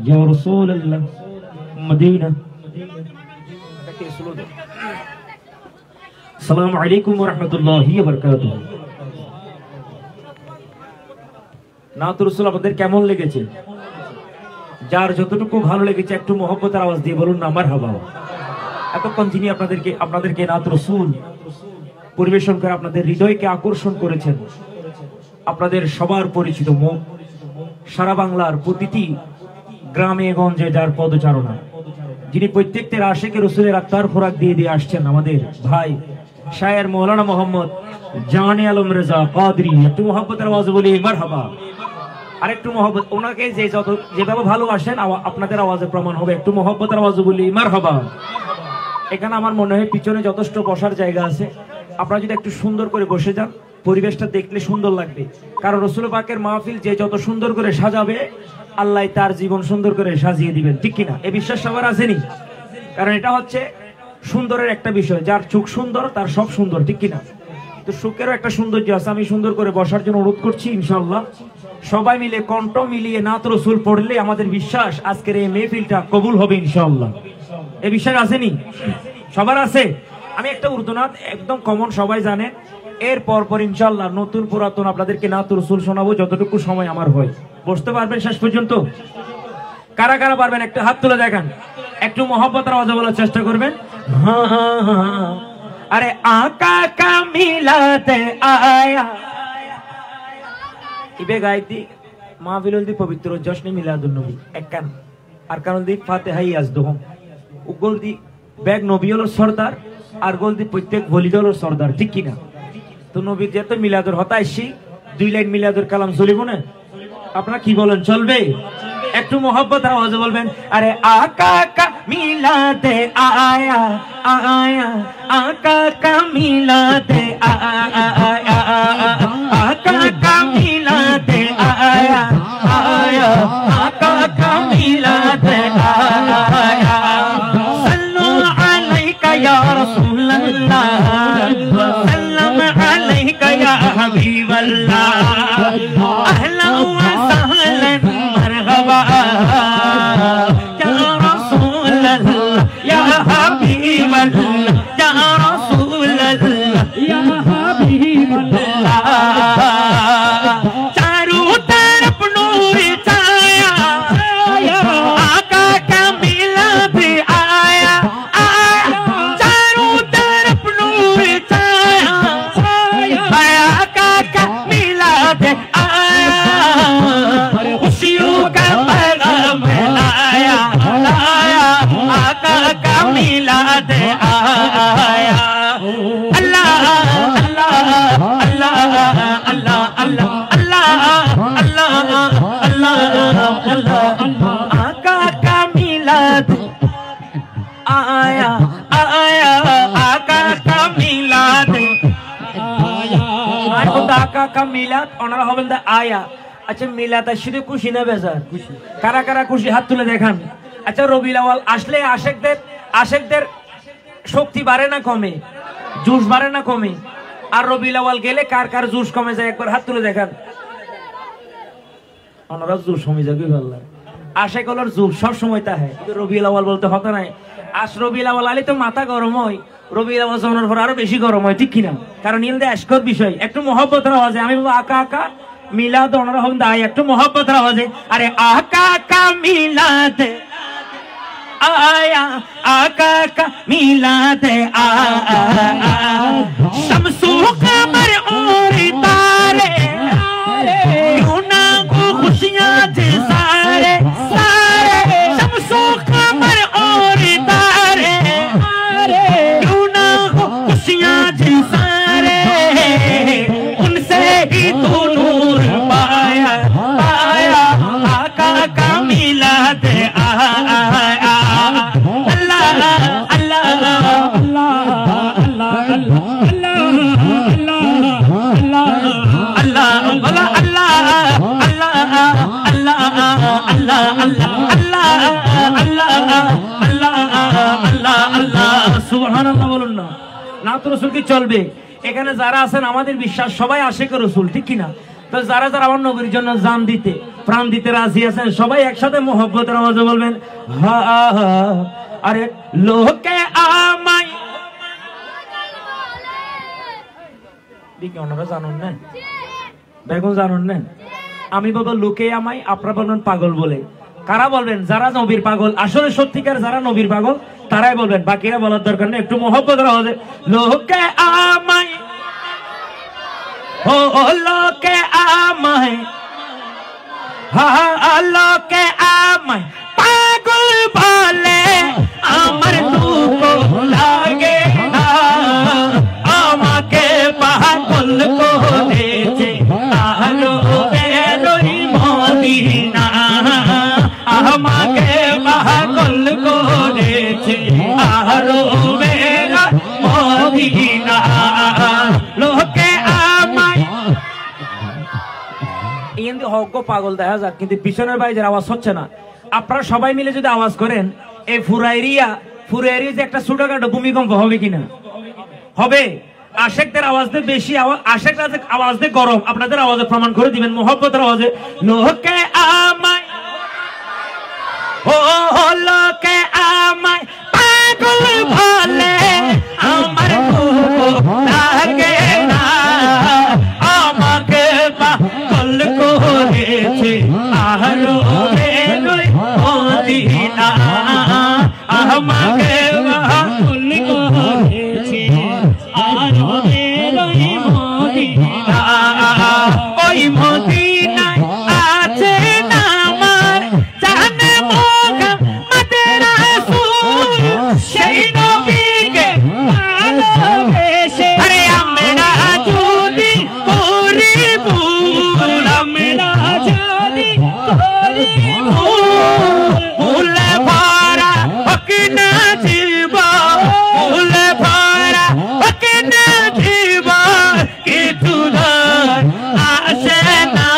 Ya Rasulullah. Medina. Effective slow deh. Assalamualaikum warahmatullahi wabarakatuh. নাত রাসূল আপনাদের কেমন লেগেছে যার যতটুকু ভালো লেগেছে একটু মহব্বতের আওয়াজ দিয়ে বলুন না মারহাবা এতক্ষণ যিনি আপনাদেরকে নাত রাসূল পরিবেশন করে আপনাদের হৃদয়কে আকর্ষণ করেছেন আপনাদের সবার পরিচিত মুখ, সারা বাংলার প্রতিটি গ্রামে গঞ্জে যার পদচারণা, যিনি প্রত্যেকটা আশিকে রসুলের আত্মার খোরাক দিয়ে দিয়ে আসছেন, আমাদের ভাই শায়ের মৌলানা মোহাম্মদ জানে আলম রেজা কাদরি। একটু মোহাম্মতের আওয়াজ বলি মারহাবা। আরেকটু মোহাম্মত, ওনাকে যে যত যেভাবে ভালোবাসেন আপনাদের আওয়াজে প্রমাণ হবে। একটু মোহাম্মতের আওয়াজ বলি মারহাবা। এখানে আমার মনে হয় পিছনে যথেষ্ট বসার জায়গা আছে, আপনারা যদি একটু সুন্দর করে বসে যান, পরিবেশটা দেখলে সুন্দর লাগবে। কারণ রসুল পাকের মাহফিল যে যত সুন্দর করে সাজাবে, আল্লাহ তার জীবন সুন্দর করে সাজিয়ে দিবেন, ঠিক কিনা? এই বিশ্বাস সবার আসেনি? কারণ এটা হচ্ছে সুন্দরের একটা বিষয়, যার চোখ সুন্দর তার সব সুন্দর, ঠিক কিনা? তো সুখেরও একটা সৌন্দর্য আছে। আমি সুন্দর করে বসার জন্য অনুরোধ করছি। ইনশাআল্লাহ সবাই মিলে কণ্ঠ মিলিয়ে নাত রসুল পড়লে আমাদের বিশ্বাস আজকের এই মেহফিলটা কবুল হবে ইনশাআল্লাহ। এই বিশ্বাস আসেনি? সবার আছে? আমি একটা উর্দু নাত একদম কমন, সবাই জানে। এর পর ইনশাআল্লাহ নতুন পুরাতন আপনাদেরকে নাত রসুল শোনাবো যতটুকু সময় আমার হয়। বসতে পারবেন শেষ পর্যন্ত? কারা কারা পারবেন একটু হাত তুলে দেখান। একটু মোহাম্মতের আওয়াজে বলার চেষ্টা করবেন। আরে আকা কা মিলাতে আয়া ইবে গাইতি মাহফিলুল দি পবিত্র জশ্নে মিলাদুন নবী এককান আর কারণ দি ফাতিহা ইয়াজদুহুম। উগল দি বেগ নবী হলো সরদার, আর গোল দি প্রত্যেক ওলি হলো সরদার, ঠিক কিনা? তো নবীর যেহেতু মিলাদুর হতাইছি, 2 লাইন মিলাদুর কালাম চলিব না? আপনারা কি বলেন, চলবে? একটু মোহাম্মতের আওয়াজে বলবেন। আরে আকা কা মিলাতে আয়া আয়া আকা কা মিলাতে আয়া আকা কা মিলাতে আয়া আয়া আকা কা মিলাতে আয়া সাল্লু আলাইকা ইয়া রাসূলুল্লাহ সাল্লাম আলাইকা ইয়া হাবিবাল্লাহ আহলান ওয়া সাহলান মারহাবা ইয়া রাসূলুল্লাহ ইয়া হাবিবাল্লাহ ইয়া রাসূলুল্লাহ ইয়া হাবিবাল্লাহ চারু तरफ नूर छाया आका का मिलाद आया चारू तरफ नूर छाया आका का मिलाद आया खुशियों का पैगाम लाया लाया आका का मिलाद आया अल्लाह अल्लाह अल्लाह अल्लाह अल्लाह आका का मिलाद आया आया आका का मिलाद आया आका का मिलाद ওনারা হবেন দা আয়া। আচ্ছা মিলাদ শুধু খুশি না বেজার? খুশি। কারা কারা খুশি হাত তুলে দেখান। আচ্ছা রবিউল আউয়াল আসলে আশেকদের শক্তি বাড়ে না কমে? জোশ বাড়ে না কমে? আর রবিউল আউয়াল গেলে কার কার জোশ কমে যায় একবার হাত তুলে দেখান। ওনারা জোশ কমে যাবে আল্লাহ। আশেক হলোর জোশ সব সময় তা হয়, কিন্তু রবিউল আউয়াল বলতে হতো না। আজ রবিউল আউয়াল আলী তো মাথা গরম হয়, রবিউল আউয়াল জমানোর পর আরো বেশি গরম হয়, ঠিক কিনা? কারণ ইলদে আশকর বিষয়। একটু মোহাব্বতের আওয়াজে আমি বলবো আকা আকা মিলাদ, ওনারা হবেন দায়। একটু মোহাব্বতের আওয়াজে আরে আকা আকা মিলাদ आया आका का मिलाद आया शम्सु कमर और तारे यूना को खुशियां दे सारे सारे शम्सु कमर और तारे यूना को खुशियां दे सारे उनसे ही तो नूर पाया पाया आका का मिलाद आया সুবহানাল্লাহ বলুন না। নাত রাসূল কি চলবে? এখানে যারা আছেন আমাদের বিশ্বাস সবাই আশিক রাসূল, ঠিক কিনা? তো যারা যারা আমার নবীর জন্য জান দিতে প্রাণ দিতে রাজি আছেন সবাই একসাথে মোহব্বতের আওয়াজে বলবেন হা আরে লোকে আমাই দিকে ওনারা জানুন না বেগুন জানুন না। আমি বলবো লোকে আমাই, আপনারা বলবেন পাগল বলে। কারা বলবেন? যারা নবীর পাগল, আসলে সত্যিকার যারা নবীর পাগল তারাই বলবেন, বাকিরা বলার দরকার নেই। একটু মোহব্বতের আওয়াজে লোকে আমাই ও লোকে আমায়, লোকে আমায় পাগল বলে, আমার দুঃখ লাগে না, আমাকে পাগল করেছে আরো বেরোই মদিনা, আমাকে পাগল করেছে আরো বেরোই মদিনা, লোকে আমায় এখানে হক পাগল দেখা যাক, কিন্তু পিছনের বাইরের আওয়াজ হচ্ছে না। আপনারা সবাই মিলে যদি আওয়াজ করেন, এই ফুরাইরিয়া যে একটা ছোটখাটো ভূমিকম্প হবে কিনা? হবে। আশেকদের আওয়াজ দিয়ে বেশি আওয়াজ, আশেকরা আওয়াজ দিয়ে গরম, আপনাদের আওয়াজে প্রমাণ করে দিবেন মোহব্বতের আওয়াজে। লোকে আমায়, ও লোকে আমায় পাগল বলে, আমার দুঃখ লাগে না, আমাকে পাগল করেছে আরো বেরোই মদিনা, আমাকে পাগল করেছে আরো বেরোই মদিনা, ওই মদিনায় আছে না আমার জানে মুহাম্মদের রাসূল, সেই নবীকে ভালোবেসে আরে আমরা যদি করি ভুল, আমরা যদি করি ভুল ভরা হক না জীব, ভুল ভরা হক না জীব, কিছু আসে না,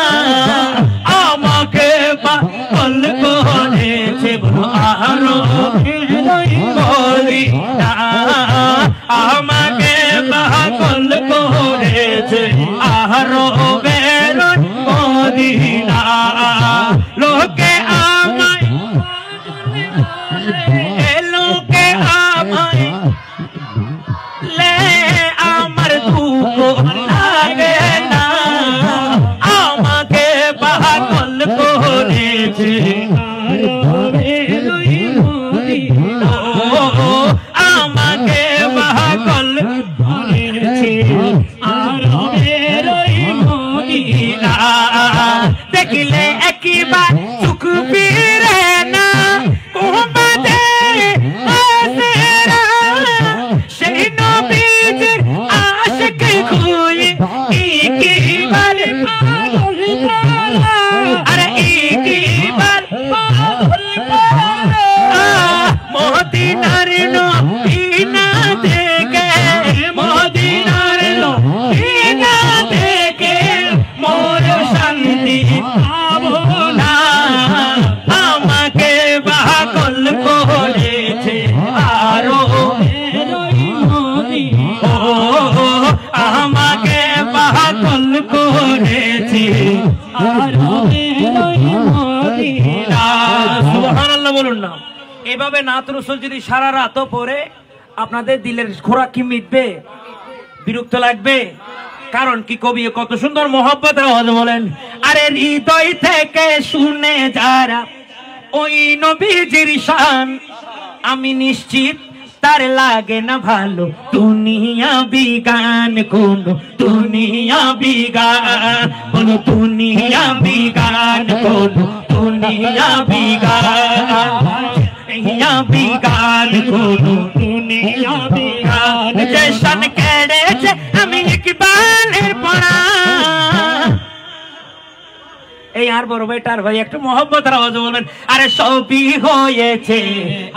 আমাকে পাগল করেছে বলো আরো বেরোই মদিনা, আমাকে পাগল করেছে আরো বেরোই মদিনা, লোকে আমায়, লোকে আমায় লে, আমার দুঃখ লাগে না, আমাকে পাগল করেছে আরো বেরোই মদিনা, আমাকে পাগল করেছে আরো বেরোই মদিনা, দেখলে একবার চোখ ফিরে না তোমাদের আসেরা, সেই নবীর আশিক হয়ে একবার পাগল করা, আরে একবার পাগল করা, মদিনার নবী না দেখে, মদিনার নবী না দেখে মোর শান্তি পাবো না, আমাকে পাগল করেছে আরো বেরোই মদিনা, আমাকে পাগল করেছে আরো বেরোই মদিনা, সুবহানাল্লাহ বলুন না। এভাবে নাত রাসূল যদি সারা রাতও পড়ে আপনাদের দিলের খোরাক কি মিটবে? বিরক্ত লাগবে? কারণ কি কবি কত সুন্দর মোহব্বতের আওয়াজ বলেন, আরে হৃদয় থেকে শুনে যারা ওই নবীজির শান, আমি নিশ্চিত তার লাগে না ভালো দুনিয়া বিগান, কোন দুনিয়া বিগান, কোন দুনিয়া বিগান, কোন দুনিয়া বিগান, বিগান, কোন দুনিয়া বিগান, যে শান কেড়েছে আমি ইকবালের পড়া। এই আর বড় ভাইটার ভাই একটু মোহব্বতের আওয়াজ বলবেন, আরে সবই হয়েছে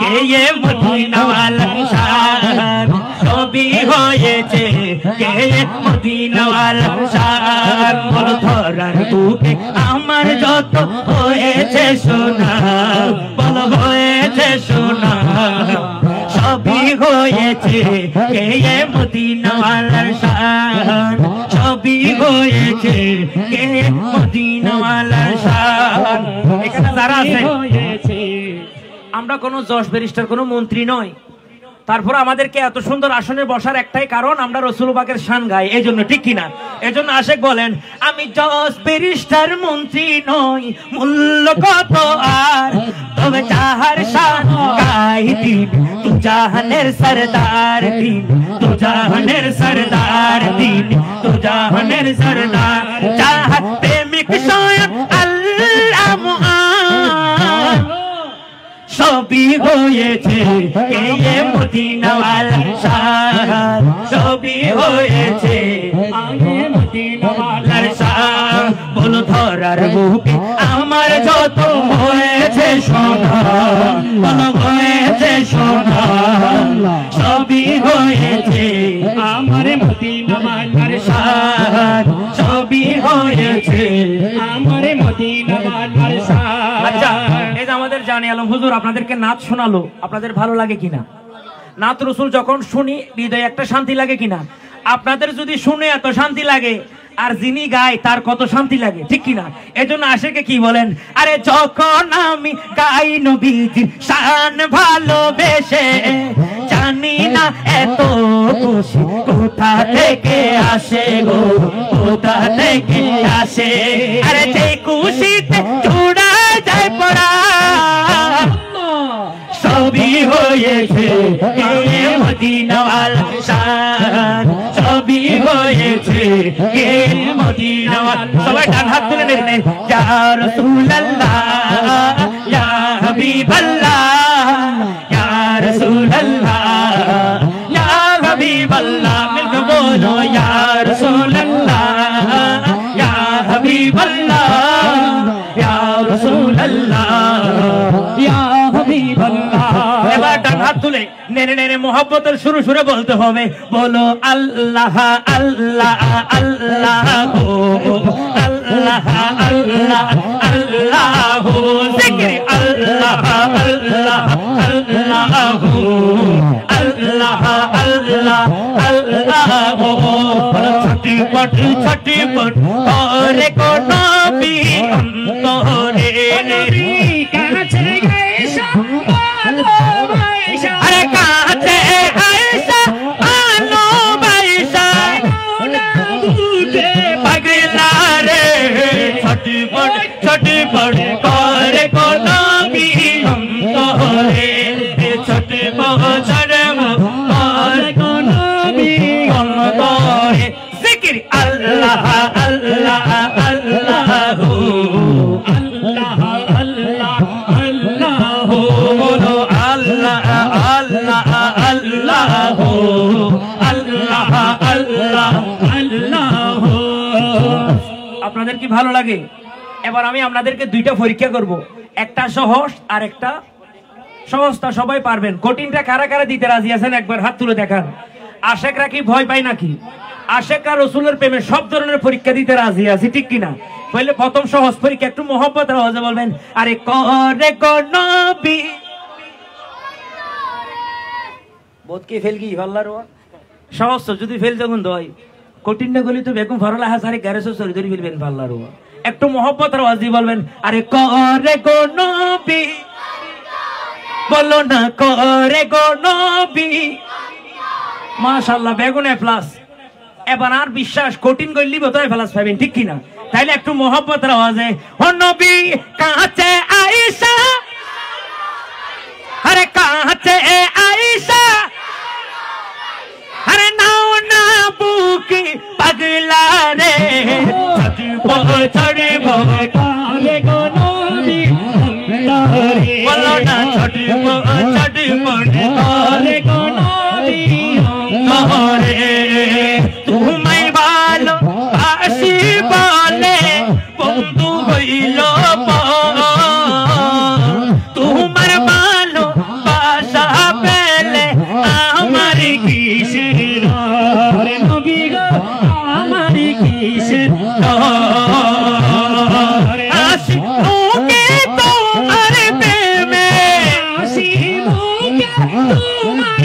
কে মদিনাওয়ালা শান, সবই হয়েছে কে মদিনাওয়ালা শান, বল ধরার বুকে আমার যত হয়েছে সোনা, বল হয়েছে সোনা, সবই হয়েছে কে মদিনাওয়ালার শান, সবই হয়েছে কে মদিনাওয়ালার শান। এখানে যারা আছে আমরা কোনো জজ ব্যারিস্টার কোনো মন্ত্রী নয়, তারপর আমাদেরকে এত সুন্দর আসনে বসার একটাই কারণ আমরা রাসূল পাকের শান গাই, এই জন্য, ঠিক কিনা? এই জন্য আশেক বলেন, আমি জজ ব্যারিস্টার মন্ত্রী নই, মূল্য কত আর তবে যাহার শান গাই দিন, জাহানের সরদার দিন দু জাহানের সরদার দিন দু জাহানের সরদার চাহত প্রেমিক স্বয়ং আল্লাহ মুআন সবই হয়েছে এই মদিনাওয়ালার শান সবই হয়েছে এই মদিনাওয়ালার শান বলো ধরার বুকে আমার যত হয়েছে সোনা বলো হয়েছে সোনা সবই হয়েছে আমার মদিনাওয়ালার শান সবই হয়েছে আমার মদিনাওয়ালার শান। আচ্ছা এই যে আমাদের জানি আলম হুজুর আপনাদেরকে নাচ শোনালো, আপনাদের ভালো লাগে কিনা? নাত রসুল যখন শুনি হৃদয়ে একটা শান্তি লাগে কিনা? আপনাদের যদি শুনে এত শান্তি লাগে আর যিনি গায় তার কত শান্তি লাগে, ঠিক কিনা? এজন্য আশেকে কি বলেন, আরে যখন আমি গাই নবীজির শান ভালোবেসে জানি না এত খুশি কোথা থেকে আসে গো কোথা থেকে আসে, আরে যে খুশিতে চূড়া যায় পড়া সবই হয়েছে এই মদিনাওয়ালার শান সবই হয়েছে এই মদিনাওয়ালার। সবাই ডান হাত তুলে নেন, ইয়া রাসূলুল্লাহ ইয়া হাবিবাল্লাহ ইয়া রাসূলুল্লাহ ইয়া হাবিবাল্লাহ মিলকে বলো ইয়া রাসূলুল্লাহ ইয়া হাবিবাল্লাহ ইয়া রাসূলুল্লাহ ইয়া হাবিবাল্লাহ। এবার ডান হাত তুলে নেড়ে নেড়ে মোহব্বতের সুরে সুরে বলতে হবে, বলো আল্লাহ আল্লাহ আল্লাহ আল্লাহ আল্লাহ আল্লাহ জিকির আল্লাহ আল্লাহ আল্লাহ আল্লাহ আল্লাহ আল্লাহ ছটপট ছটপট করে কো নবী অন্তরে নবী কাছে আয়েশা ভালোবাসা, আরে কাছে আয়েশা ভালোবাসা উঠে পাগলা রে ছটপট ছটপট করে কো নবী অন্তরে ছটপট ছটপট করে কো নবী অন্তরে জিকির আল্লাহ আল্লাহ আল্লাহ আল্লাহ আল্লাহ আল্লাহ বলো আল্লাহ আল্লাহ আল্লাহ আল্লাহ আল্লাহ আল্লাহ। আপনাদের কি ভালো লাগে? এবার আমি আপনাদেরকে দুইটা পরীক্ষা করব, একটা সহজ আর একটা সহজটা সবাই পারবেন। কঠিনটা কারা কারা দিতে রাজি আছেন একবার হাত তুলে দেখান। আশেকরা কি ভয় পায় নাকি? আশেকরা রসুলের প্রেমে সব ধরনের পরীক্ষা দিতে রাজি আছে, ঠিক কিনা? বললে প্রথম সহজ পরীক্ষা একটু মোহব্বত আওয়াজে বলবেন, আরে করে গো নবী বোধকে ফেল কি ভাল্লার সহজ যদি ফেল যখন দয় কঠিন না গলি তো বেগম ফারুল্লাহ হাসারে গ্যারেজ সরি ধরে ফেলবেন ভাল্লার একটু মোহব্বত আওয়াজ দিয়ে বলবেন, আরে করে গো নবী বলো না করে গো নবী মাশাআল্লাহ বেগুনে প্লাস। এবার আর বিশ্বাস কঠিন গলি বোধহয় প্লাস পাবেন, ঠিক কিনা? তাইলে একটু মোহব্বতের আওয়াজে ও নবী কাছে আয়েশা, আরে কাছে আয়েশা, আরে নাও না বুকি পাগলা রে ছটপট ছটপট করে গো নবী অন্তরে বলো না ছটপট ছটপট করে গো নবী অন্তরে তোমায় ভালোবাসি বলে বন্ধু হইল তোমার ভালোবাসা পেলে আমার কিসের নবী গো আমার কিসের আসি মুখে তোমার প্রেমে আসি মুখে তোমার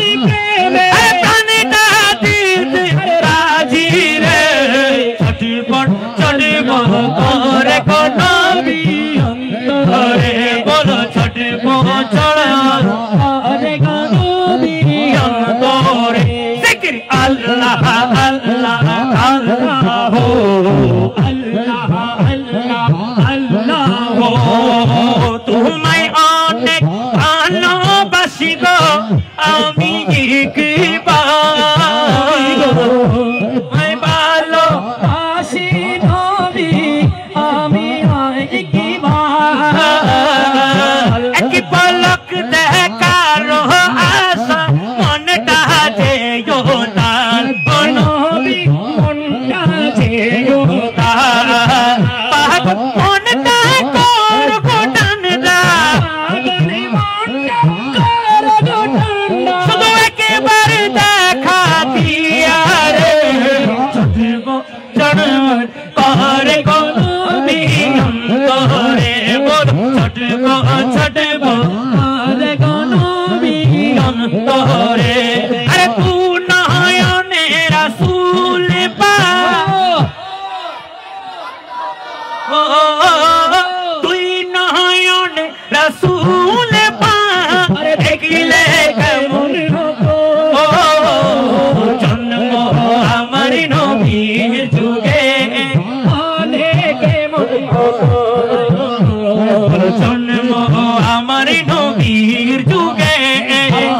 আমার নবীর যুগে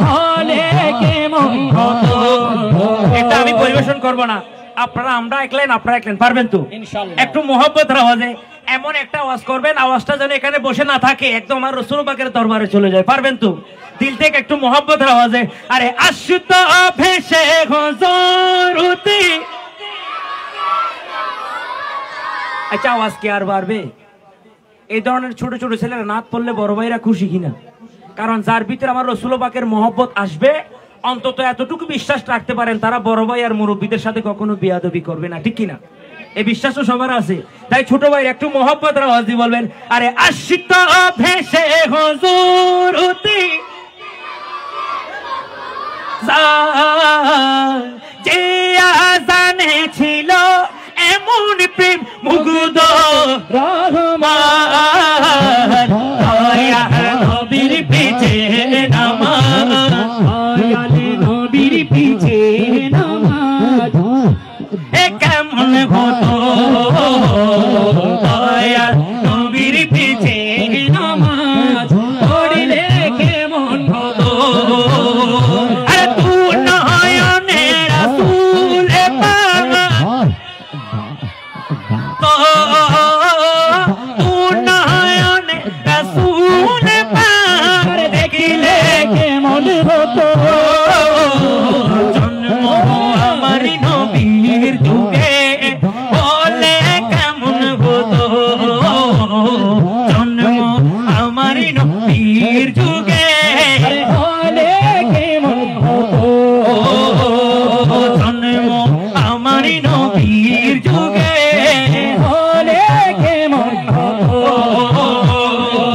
হলে কেমন হতো। এটা আমি পরিবেশন করব না, আপনারা আমরা একলেন, আপনারা একলেন, পারবেন তো? ইনশাআল্লাহ। একটু মোহব্বতের আওয়াজে এমন একটা আওয়াজ করবেন, আওয়াজটা যেন এখানে বসে না থাকে, একদম আমার রাসূল পাকের দরবারে চলে যায়। পারবেন তো? দিল থেকে একটু মোহব্বতের আওয়াজে। আরে আশুত ভেসে হুজুরতি। আচ্ছা, আওয়াজ কি আর বাড়বে? এই ধরনের ছোট ছোট ছেলেরা নাত পড়লে বড় ভাইরা খুশি কিনা? কারণ যার ভিতরে আমার রাসূল পাকের মহব্বত আসবে, অন্তত এতটুকু বিশ্বাস রাখতে পারেন তারা বড় ভাই আর মুরব্বীদের সাথে কখনো বেয়াদবি করবে না, ঠিক কিনা? এই বিশ্বাসও সবার আছে। তাই ছোট ভাই একটু মহব্বতের আওয়াজ দিয়ে বলবেন, আরে আশিত ভেসে হুজুরতি যে আজানে ছিল এমন প্রেম মুগ্ধ রহমান, দয়া নবীর পিছে নামাজ, দয়ালে নবীর পিছে নামাজ, এ কেমন হতো দয়া নবীর পিছে নামাজ পড়লে কেমন হতো। আরে তু নয়নে রাসূল পাক, তু নয়নে রাসূল পাক দেখিলে কেমন হতো। জন্ম আমার নবীর যুগে বলে কেমন হতো, জন্ম আমার নবীর যুগে হলে কেমন হতো। জন্ম আমার নবীর যুগে হলে কেমন হতো।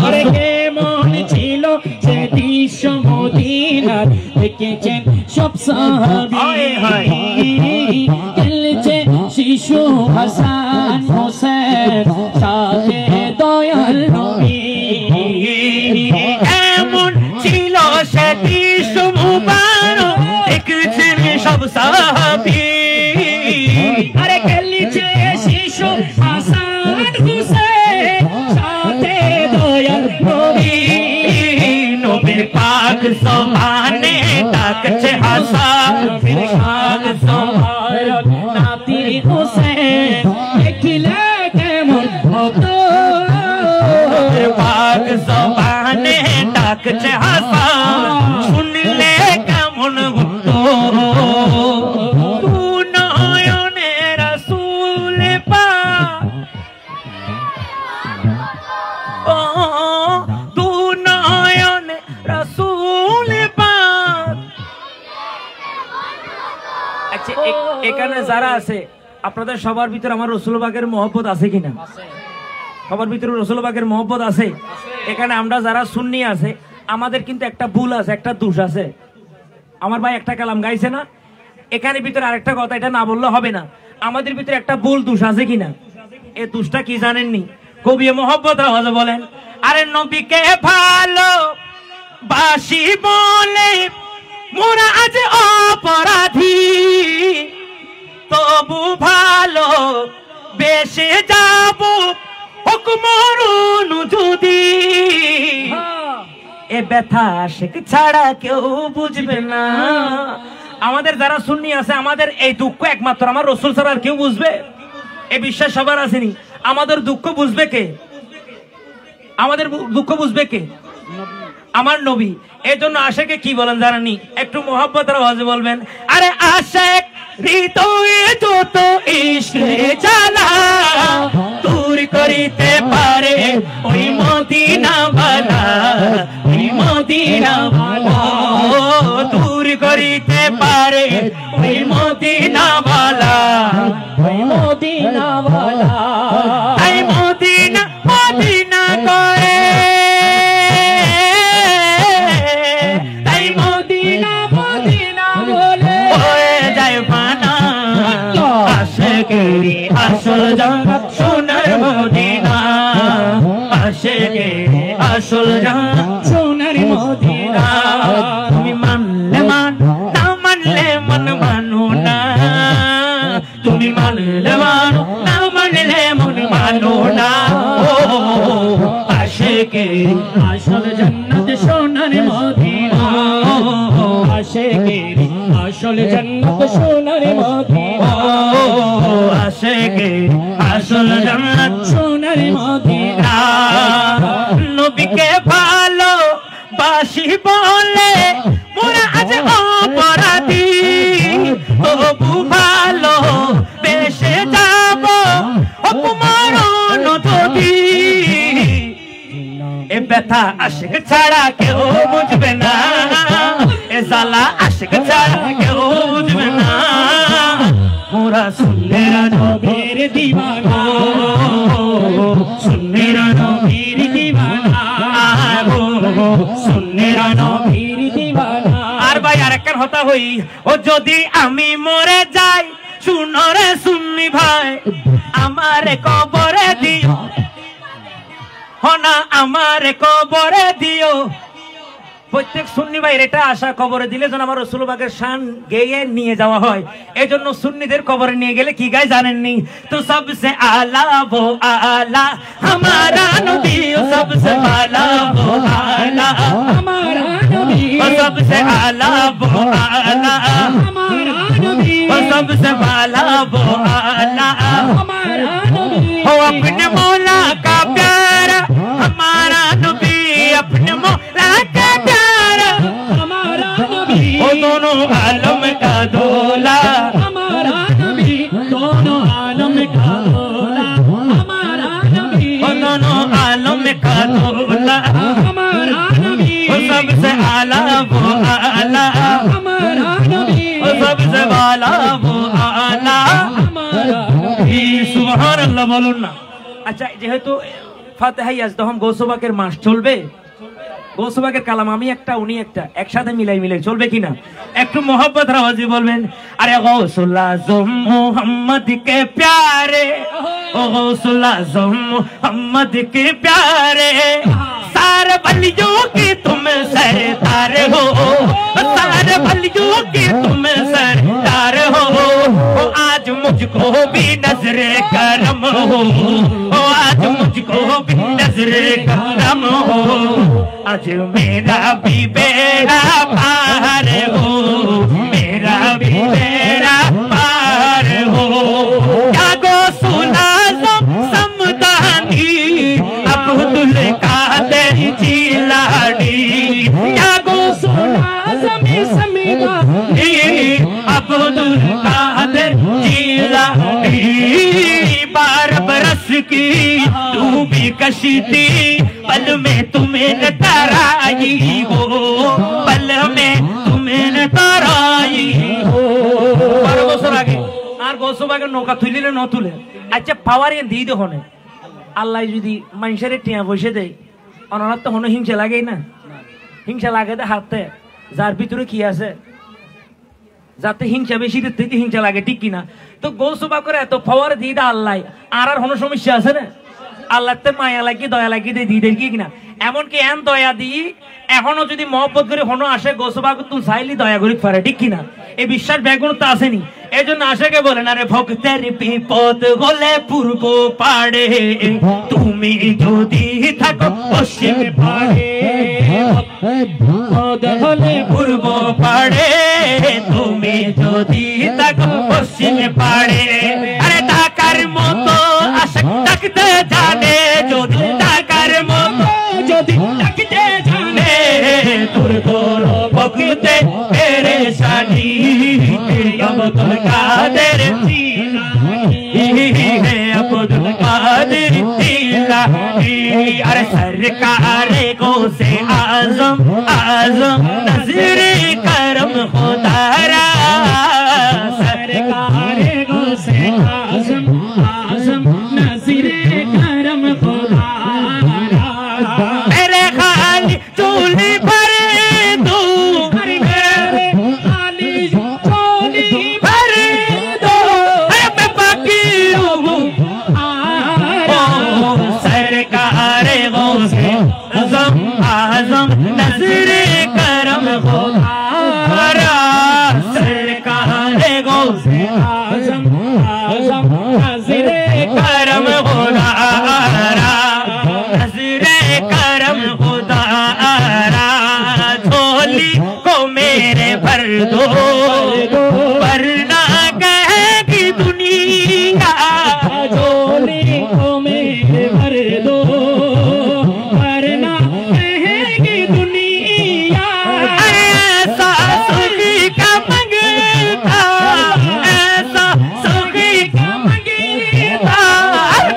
আরে কেমন ছিল সে দৃশ্য মদিনার, দেখেছেন সব সাহাবী। খেলছে শিশু হাসান হোসেন, সাথে দয়াল নবী। এমন ছিল সে দৃশ্য মুবারক, দেখছেন সব সাহাবী। আরে খেলছে শিশু হাসান হোসেন, সাথে দয়াল নবী। নবীর পাক জবানে ডাকছে হাসান, পাক সবার নাতি হোসেন, দেখিলে কেমন হতো। পাক জবানে ডাকছে হাসান, শুনলে কেমন হতো। তু নয়নে রাসূল পাক, ও তু নয়নে রাসূল পাক। আচ্ছা, এখানে যারা আছে আপনাদের সবার ভিতরে আমার রাসূল পাকের মহব্বত আছে কিনা? সবার ভিতরে রাসূল পাকের মহব্বত আছে। এখানে আমরা যারা সুন্নি আছে, আমাদের কিন্তু একটা ভুল আছে, একটা দোষ আছে। আমার ভাই একটা কালাম গাইছে না, এখানে ভিতরে আরেকটা কথা, এটা না বললে হবে না। আমাদের ভিতরে একটা ভুল দোষ আছে কিনা? এই দোষটা কি জানেননি? কবি মহব্বত আওয়াজে বলেন, আরে নবীকে ভালো বাসি বলে মোরা আজ অপরাধী, তবু ভালো বেশে যাব হুকমরুন যদি। এ ব্যথা আশিক ছাড়া কেউ বুঝবে না। আমাদের যারা সুন্নি আছে, আমাদের এই দুঃখ একমাত্র আমার রাসূল ছাড়া আর কেউ বুঝবে? এই বিশ্বাস সবার আসেনি। আমাদের দুঃখ বুঝবে কে? আমাদের দুঃখ বুঝবে কে? আমার নবী। এই জন্য আশেকে কি বলেন জানেননি? একটু মহব্বতের আওয়াজে বলবেন, আরে আশেক হৃদয়ে যত ইশকে জ্বালা দূর করিতে পারে ওই মদিনা বালা, ওই মদিনা বালা দূর করিতে পারে ওই মদিনা বালা, ওই মদিনা ওয়ালা। এই মদিনা মদিনা করে, এই মদিনা মদিনা বলে হয়ে যায় ফানা। আশেকেরি আসল জানা সোনার মদিনা, আশেকেরি আসল জানা সোনার মদিনা। তুমি মানলে মান, না মানলে মন মানো না। তুমি মানলে মানো, না মানলে মন মানো না। ও আশেকেরি আসল জান্নাত সোনার মদিনা আশেকের আসল জান্নাত সোনার মদিনা আশেকের আসল জান্নাত সোনার মদিনা নবীকে ভালো বাসি বলে মোরা আজ অপরাধী তবু ভালো বেশে যাব অপমারণ যদি এ ব্যথা আশিক ছাড়া কেউ বুঝবে না এ জ্বালা আশিক ছাড়া কেউ বুঝবে না মোরা সুন্নেরা নবীর দিওয়ানা সুন্নেরা নবীর দিওয়ানা সুন্নেরা নবীর দিওয়ানা আর ভাই আরেকবার হতা হই ও যদি আমি মরে যাই শুনো রে সুন্নি ভাই আমারে কবরে দিও হনা আমারে কবরে দিও প্রত্যেক সুন্নি ভাইয়ের এটা আশা কবরে দিলে যেন আমার রাসূল পাকের শান গেয়ে নিয়ে যাওয়া হয় এজন্য সুন্নিদের কবরে নিয়ে গেলে কি গায় জানেননি তো সবসে আলা वो आला हमारा नबी सबसे आला वो आला हमारा नबी सबसे आला वो आला हमारा नबी सबसे आला वो आला हमारा नबी हो अपने मौला का प्यारा हमारा नबी अपने मौला का प्यारा हमारा नबी वो दोनों आलम का दूल्हा हमारा नबी दोनों आलम का दूल्हा हमारा नबी वो दोनों आलम का दूल्हा हमारा नबी वो सबसे आला वो आला हमारा नबी वो सबसे आला वो आला हमारा नबी सुभान अल्लाह बोलুন না আচ্ছা যেহেতু ফাতিহা ইয়াজদাহম গৌসবাকের মাস চলবে গৌসবাকের কালাম আমি একটা উনি একটা একসাথে মিলাই চলবে কিনা একটু मोहब्बत রাওয়াজি বলবেন আরে গৌসুল আজম মুহাম্মদ কে প্যারে ও গৌসুল আজম মুহাম্মদ কে প্যারে सारे बलियों की तुम सरदार हो सारे बलियों की तुम सरदार हो आज मुझको भी नजरे करम हो आज मुझको भी नजरे करम हो आज मेरा भी बेड़ा पार हो मेरा भी बेड़ा पार हो क्या गो सुना समदानी अब्दुल कादिर जिलानी क्या गो सुना समीदानी अब्दुल कादिर जिलानी 12 बरस की डूबी कश्ती पल में तुम्हें न तराई हो पल में तुम्हें न तराई हो 12 বছর আগে আর গোসবাকে নৌকা তুলিলে ন তুলে আচ্ছা পাওয়ারে দিয়ে হনে আল্লাহ যদি মানুষের টিয়া বসে দেয় অনার তো হনে হিংসা লাগেই না হিংসা লাগে হাতে যার ভিতরে কি আছে যাতে হিংসা বেশি থেকে হিংসা লাগে ঠিক কিনা তো গৌসবা করে এত পাওয়ার দিয়ে দেয় আল্লাহ আর কোনো সমস্যা আছে না আল্লাহ তে মায়া লাগি দয়া লাগি দিয়ে দেয় কি কিনা এমনকি এন দয়া দিই এখনো যদি মহব্বত করে হনো আসে গৌসবাকে তুমি চাইলি দয়া করি পারে ঠিক কিনা এই বিশ্বাস ব্যাগুণ তো আসেনি এই জন্য আশেকে বলেন আরে ভক্তের বিপদ হলে পূর্ব পাড়ে তুমি যদি থাকো পশ্চিম পাড়ে বিপদ হলে পূর্ব পাড়ে তুমি যদি থাকো পশ্চিম পাড়ে আরে টাকার মতো আশক ডাকতে জানে যদি টাকার মতো যদি ডাকতে জানে তোর তোর ভক্তে পেরেশানি अब्दुल कादिर जिलानी है अब्दुल कादिर जिलानी अरे सरकार को से आजम आजम नजरे करम खुदारा सरकार को से आजम आजम नजरे करम खुदारा मेरे खाली चूल्हे पर तू आजम नजरे करम खुदारा सरकार भर दो वरना कहेगी दुनिया झोली को मेरे भर दो वरना कहेगी दुनिया ऐसा सुखी का मंगता ऐसा सुखी का मंगता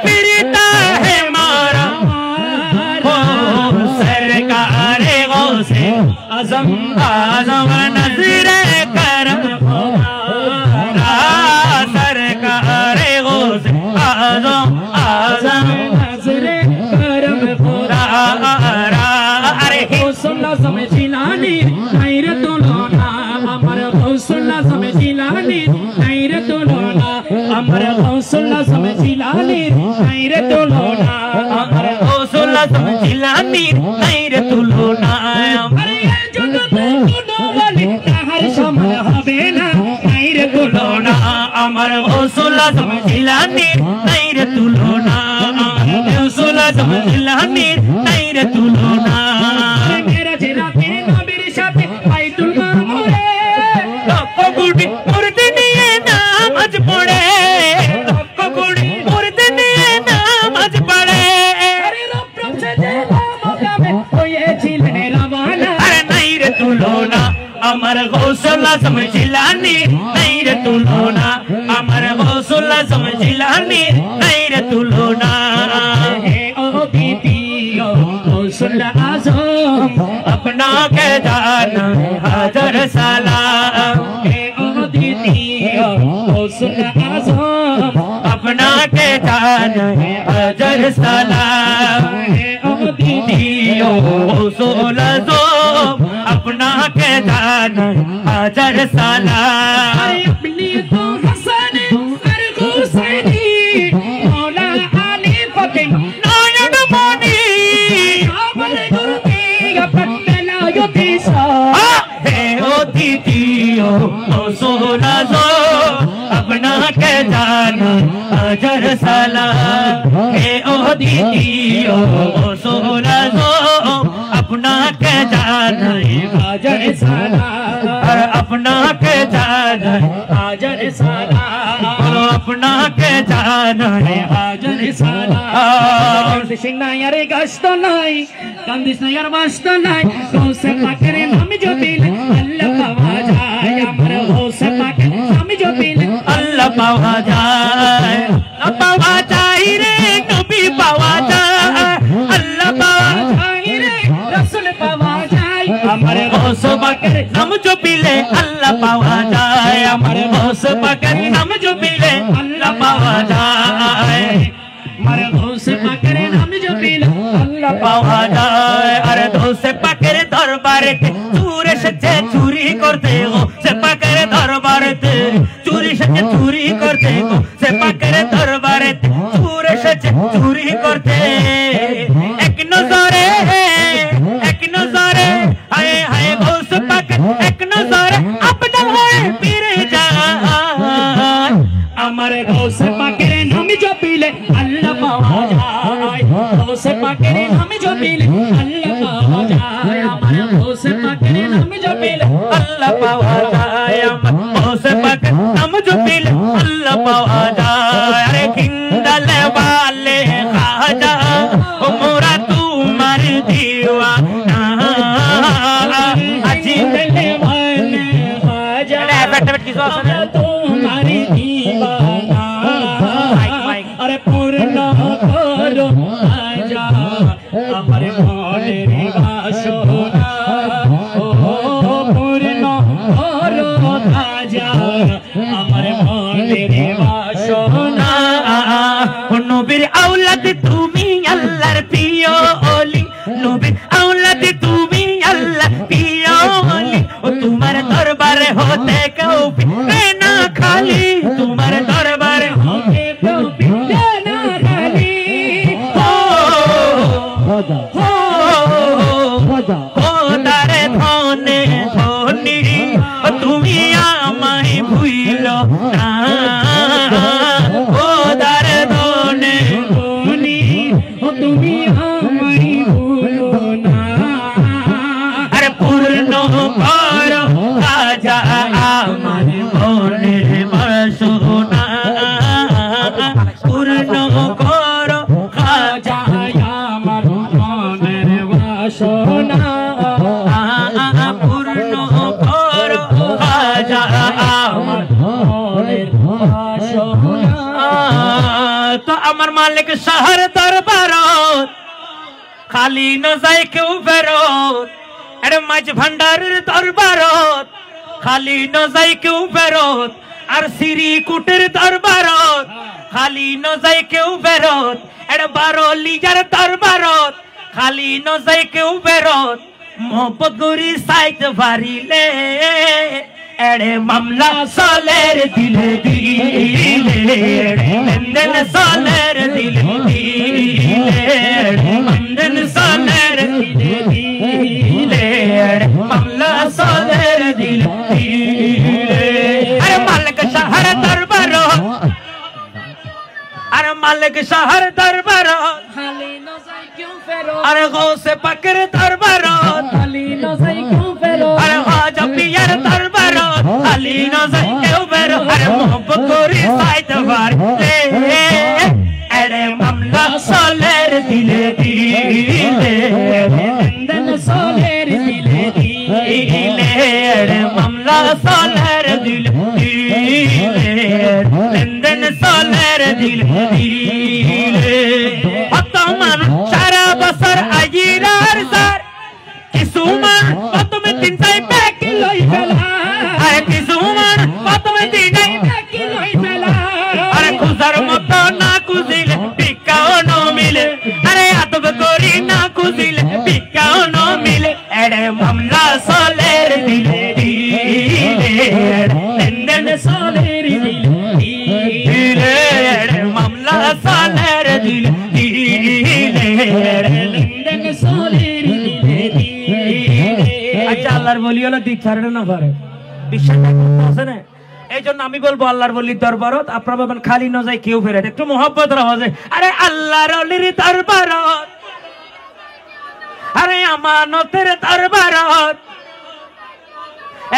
फिरता है मारा सरकार गौसे आजम आजम नजरे करम खुदा सरकार गौसे आजम आजम नजरे करम खुदा अरे सुनना समझिलानी नहीं रे तुलोना अमर सुनना समझिलानी नहीं रे तुलोना अमर सुनना समझिलानी नहीं रे तुलोना अमर सुनना समझिलानी नहीं रे तुलोना अरे हर समय হবে না নাই রে তুলনা আমার গৌসুল্লাহ সমঝিলানি নাই রে তুলনা গৌসুল্লাহ সমঝিলানি নাই রে তুলনা মেরা জিরাতে নবীর সাথে বাইতুল মামুরে লক্ষ মুর্দে নিয়ে নামাজ পড়ে লক্ষ মুর্দে নিয়ে নামাজ পড়ে আরে রব সে মকামে হয়েছিলেন রওনা আরে নাই রে তুলনা अमर गौसुल्लाह समझिलानी नहीं रे तुलोना अमर गौसुल्लाह समझिलानी नहीं रे तुलोना ओ दीदियो गौसुल्लाह आज़म अपना के जाना हज़ार साला ओ दीदियो गौसुल्लाह आज़म अपना के जाना हज़ार साला ओ दीदियो गौसुल्लाह आज़म अपना के जाना हज़ार साला अपनी तो हसन और हुसैनी मौला अली फतेह नायक मोनी अमर गुरती अपना युतिसा हे ओ दीदियो ओ सोना जो अपना के जाना हज़ार साला हे ओ दीदियो ओ सोना जो अपना के जाना हज़ार साला अपना के जाना हज़ार साला अपना के जाना हज़ार साला कंदिश नहीं अरे गश्त नहीं कंदिश नहीं यार मस्त नहीं गौसे पाकरे नाम जो पीले अल्लाह पावा जाए अमर गौसे पाकरे नाम जो पीले अल्लाह पावा जाए पावा जाए रे नबी पावा जाए अल्लाह पावा जाए रे रसूल पावा जाए हमारे गौस पाकर हम जो पीले अल्लाह पावा जाए हमारे गौस पाकर हम जो पीले अल्लाह पावा जाए हमारे गौस पाकर हम जो पीले अल्लाह पावा जाए अरे गौस पाकर दरबार ते चूरे सच्चे चोरी करते हो से पाकर दरबार ते चोरी सच्चे चोरी करते हो से पाकर दरबार ते चूरे सच्चे चोरी करते एक नजरे हाय हाय गौस पाकर एक नजर अपना होए पीर जान अमर गौस पाकर हम जो पीले अल्लाह पावा जाए गौस पाकर हम जो पीले अल्लाह पावा जाए अमर गौस पाकर हम जो पीले अल्लाह पावा जाए अमर गौस पाकर हम जो पीले अल्लाह पावा जाए अरे किंदल वाले खाजा मोरा तू मर दीवाना तुम्हारी दीवाना अरे पूर्ण करो आजा हमारे मोने रिवासोना पूर्ण करो आजा हमारे मोने रिवासोना नबीर औलाद তুমি আল্লাহর প্রিয় ওলি নবীর औलाद তুমি আল্লাহর প্রিয় ওলি ও তোমার দরবারে হতে কেউ শাহর দরবারত খালি ন যায় কেউ ফেরত আরে মাঝ ভান্ডারের দরবারত খালি ন যায় কেউ ফেরত আর শ্রী কুটের দরবারত খালি ন যায় কেউ ফেরত আরে বারোলিয়ার দরবারত খালি ন যায় কেউ ফেরত মোহব্বত করি সাইতে পারিলে এড়ে মামলা সালের দিলে দিলে মন্দন সালের দিলে দিলে মন্দন সালের দিলে দিলে মামলা সালের দিলে দিলে আরে মালিক শহর দরবার আরে মালিক শহর দরবার খালি ন যায় কেউ ফেরত আরে গৌসে পাকের দরবার খালি ন যায় কেউ ফেরত আরে খাজা পিয়ার দরবার খালি ন যায় কেউ ফেরত আরে মোহব্বত করি সাইতে পারলে এড়ে মামলা সালের দিলে দিলে মন্দন সালের দিলে দিলে এড়ে মামলা সালের দিলে দিলে লন্দন সালের দিলে দিলে অতমান সারা বছর আজিরার সার কিছুমান তুমি তিনটাই ব্যাগ লই ফেলা আরে কিছুমান তুমি তিনটাই ব্যাগ লই ফেলা আরে খুজার মতো না কুজিলে পিকাও ন মিলে আরে আতব করি না কুজিলে পিকাও ন মিলে এড়ে মামলা সালের দিলে দিলে লন্দন সালের দিলে দিলে এড়ে মামলা সালের দিলে দিলে লন্দন সালের দিলে দিলে আচ্ছা আল্লাহর বলি হলো দিক ছাড়ে না পারে বিশ্বাসটা করতে আছে না এই জন্য আমি বলবো আল্লাহর বলির দরবারত আপনারা ভাবেন খালি ন যায় কেউ ফেরে একটু মোহব্বত রাখা যায় আরে আল্লাহর বলির দরবারত আরে আমানতের দরবারত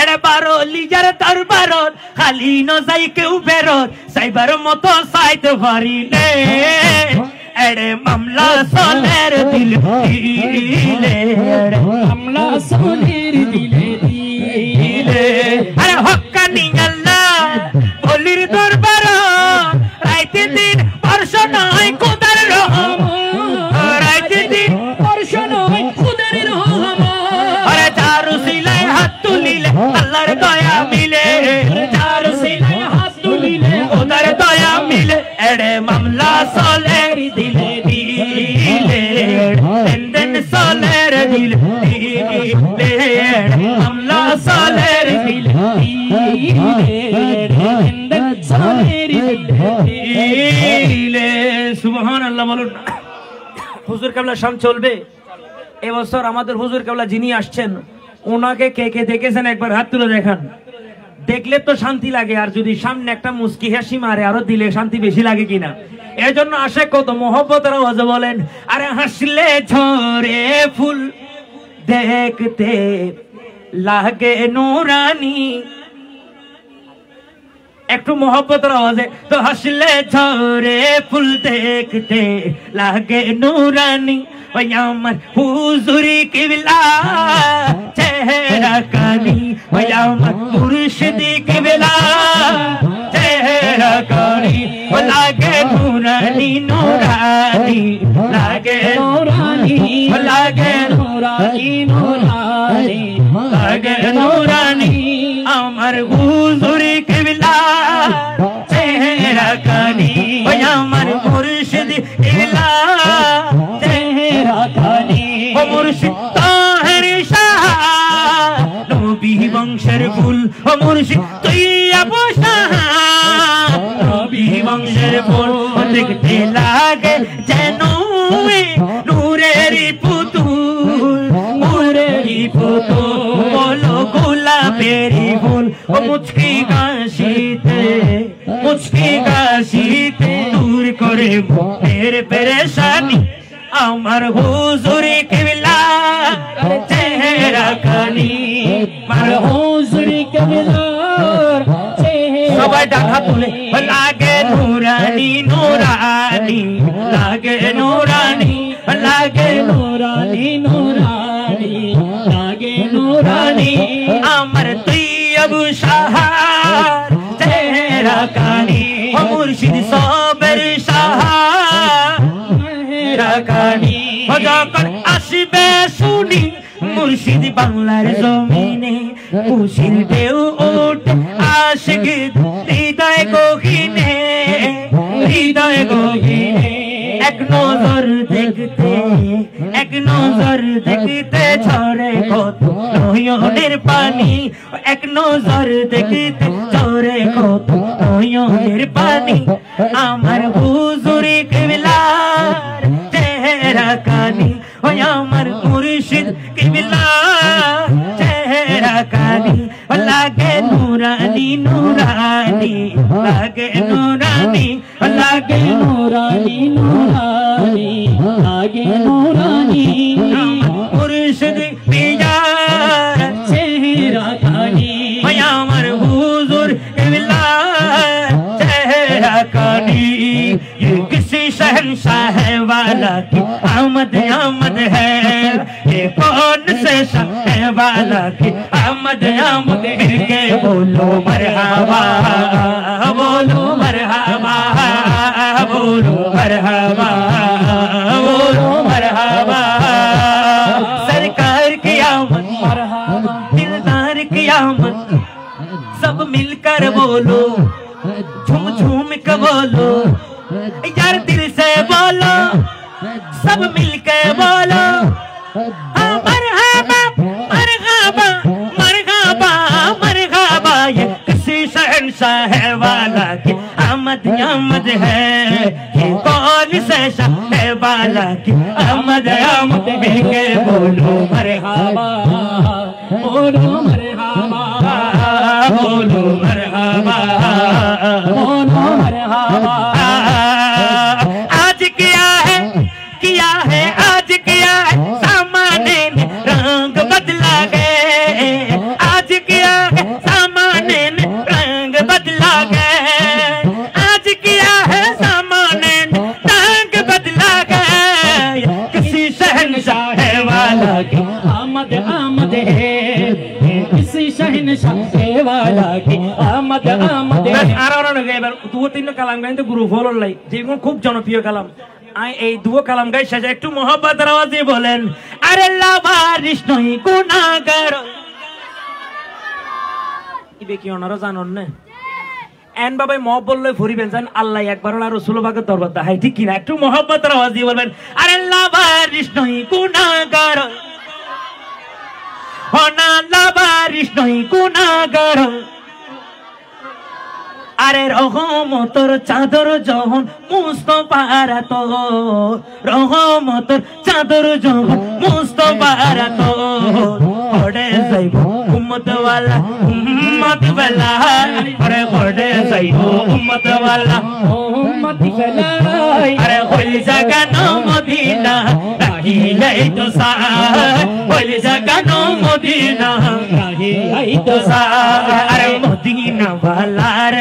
এড়ে বারোলিয়ার দরবারত খালি ন যায় কেউ ফেরত সাইবার মতো সাইতে পারিলে এড়ে মামলা সালের দিলে দিলে মামলা সালের দিলে দিলে আরে হক্কানি আল্লাহ বলির দরবার রাইতে দিন বর্ষ নয় খোদার রহম রাইতে দিন বর্ষ নয় খুদার রহম আরে চারু সিলাই হাত তুলিলে আল্লাহর দয়া মিলে চারু সিলাই হাত তুলিলে খোদার দয়া মিলে এড়ে মামলা সালের দিলে দিলে লন্দন সালের দিলে দিলে মামলা সালের দিলে মন্দন সালের দিলে সুবহানাল্লাহ বলুন হুজুর কেবলা শাম চলবে এবছর আমাদের হুজুর কেবলা যিনি আসছেন ওনাকে কে কে দেখেছেন একবার হাত তুলে দেখান দেখলে তো শান্তি লাগে আর যদি সামনে একটা মুস্কি হাসি মারে আরো দিলে শান্তি বেশি লাগে কিনা এর জন্য আসে কত মোহব্বতের আওয়াজে বলেন আরে হাসলে ঝরে ফুল দেখতে লাগে নুরানি একটু মোহব্বতের আওয়াজে তো হাসলে ঝরে ফুল দেখতে লাগে নুরানি ওই আমার হুজুরি কিবলা চেহারা কানি ওই আমার মুর্শিদি কিবলা চেহারা কানি ও লাগে নুরানি নুরানি লাগে নুরানি ও লাগে নুরানি নুরানি লাগে নুরানি আমার হুজুরি কিবলা চেহারা কানি ওই আমার মুর্শিদি কিবলা ও মুর্শিদ তাহের শাহ নবী বংশের ফুল ও মুর্শিদ তুই আবু শাহ নবী বংশের ফুল দেখতে লাগে যেন নূরের পুতুল নূরের পুতুল বলো গোলাপের ফুল ও মুচকি কাশিতে দূর করে মনের পেরেশানি আমার হুজুরি কিবলা চেহারা কানি আমার হুজুরি কিবলা সবাই ডাকা তুলে লাগে নুরানি নুরানি লাগে নুরানি লাগে নুরানি নুরানি লাগে নুরানি আমার তুই আবু শাহ চেহারা কানি মুর্শিদ সবের শাহ কানি যখন আসবে শুনি মুর্শিদ বাংলার জমিনে খুশির ঢেউ ওঠে আশিক হৃদয় গহীনে হৃদয় গহীনে এক নজর দেখতে ঝরে কত নয়নের পানি এক নজর দেখতে ঝরে কত নয়নের পানি আমার হুজুর কিবলার চেহারা কানি ওই আমার মুর্শিদ কিবলার চেহারা কানি লাগে নুরানি নুরানি লাগে নুরানি লাগে নুরানি নুরানি লাগে নুরানি মুর্শিদ পিয়ার চেহারা কানি ওই আমার হুজুর কিবলার চেহারা কানি ये किसी शहंशाह वाला की आमद आमद है ये कौन से शाह वाला की आमद आमद है बोलो मरहबा बोलो मरहबा बोलो मरहबा बोलो मरहबा सरकार की आमद मरहबा दिलदार की आमद सब मिलकर बोलो झूम झूम के बोलो यार दिल से बोलो सब मिलकर बोलो मरहबा मरहबा मरहबा मरहबा ये किसी शहंशाह वाला की आमद आमद है ये कौन से शाह वाला की आमद आमद है बोलो मरहबा बोलो मरहबा बोलो मरहबा बोलो मरहबा आज किया है आज किया है सामाने ने रंग बदला गए आज किया है सामाने ने रंग बदला गए आज किया है सामाने ने रंग बदला गए किसी शहंशाह वाला की आमद आमद है किसी शहंशाह वाला की आमद आमद है এবার দুটো তিনটা কালাম গাইতে গুরু ফলর লাই যেগুলো খুব জনপ্রিয় কালাম এই দুটো কালাম গাই শেষে একটু মোহব্বতের আওয়াজে বলেন আরে লাভারিস নই গুনাহগার ইবে কি ওনারা জানেন না এন বাবাই মহব্বত লই ফরিবেন জান আল্লাহ একবার আর রাসূল পাকের দরবার দা হাই ঠিক কি না একটু মোহব্বতের আওয়াজ দিয়ে বলবেন আরে লাভারিস নই গুনাহগার ওনা লাভারিস নই গুনাহগার আরে রহমতর চাদর যখন মুস্তফার তো রহমতর চাদর যখন মুস্তফার তো পড়ে যাইব উম্মত ওয়ালা আরে পড়ে যাইব উম্মত ওয়ালা আরে হইল জাগানো মদিনা রাহিলাই তো সার হইল জাগানো মদিনা রাহিলাই তো সার আরে মদিনা ওয়ালার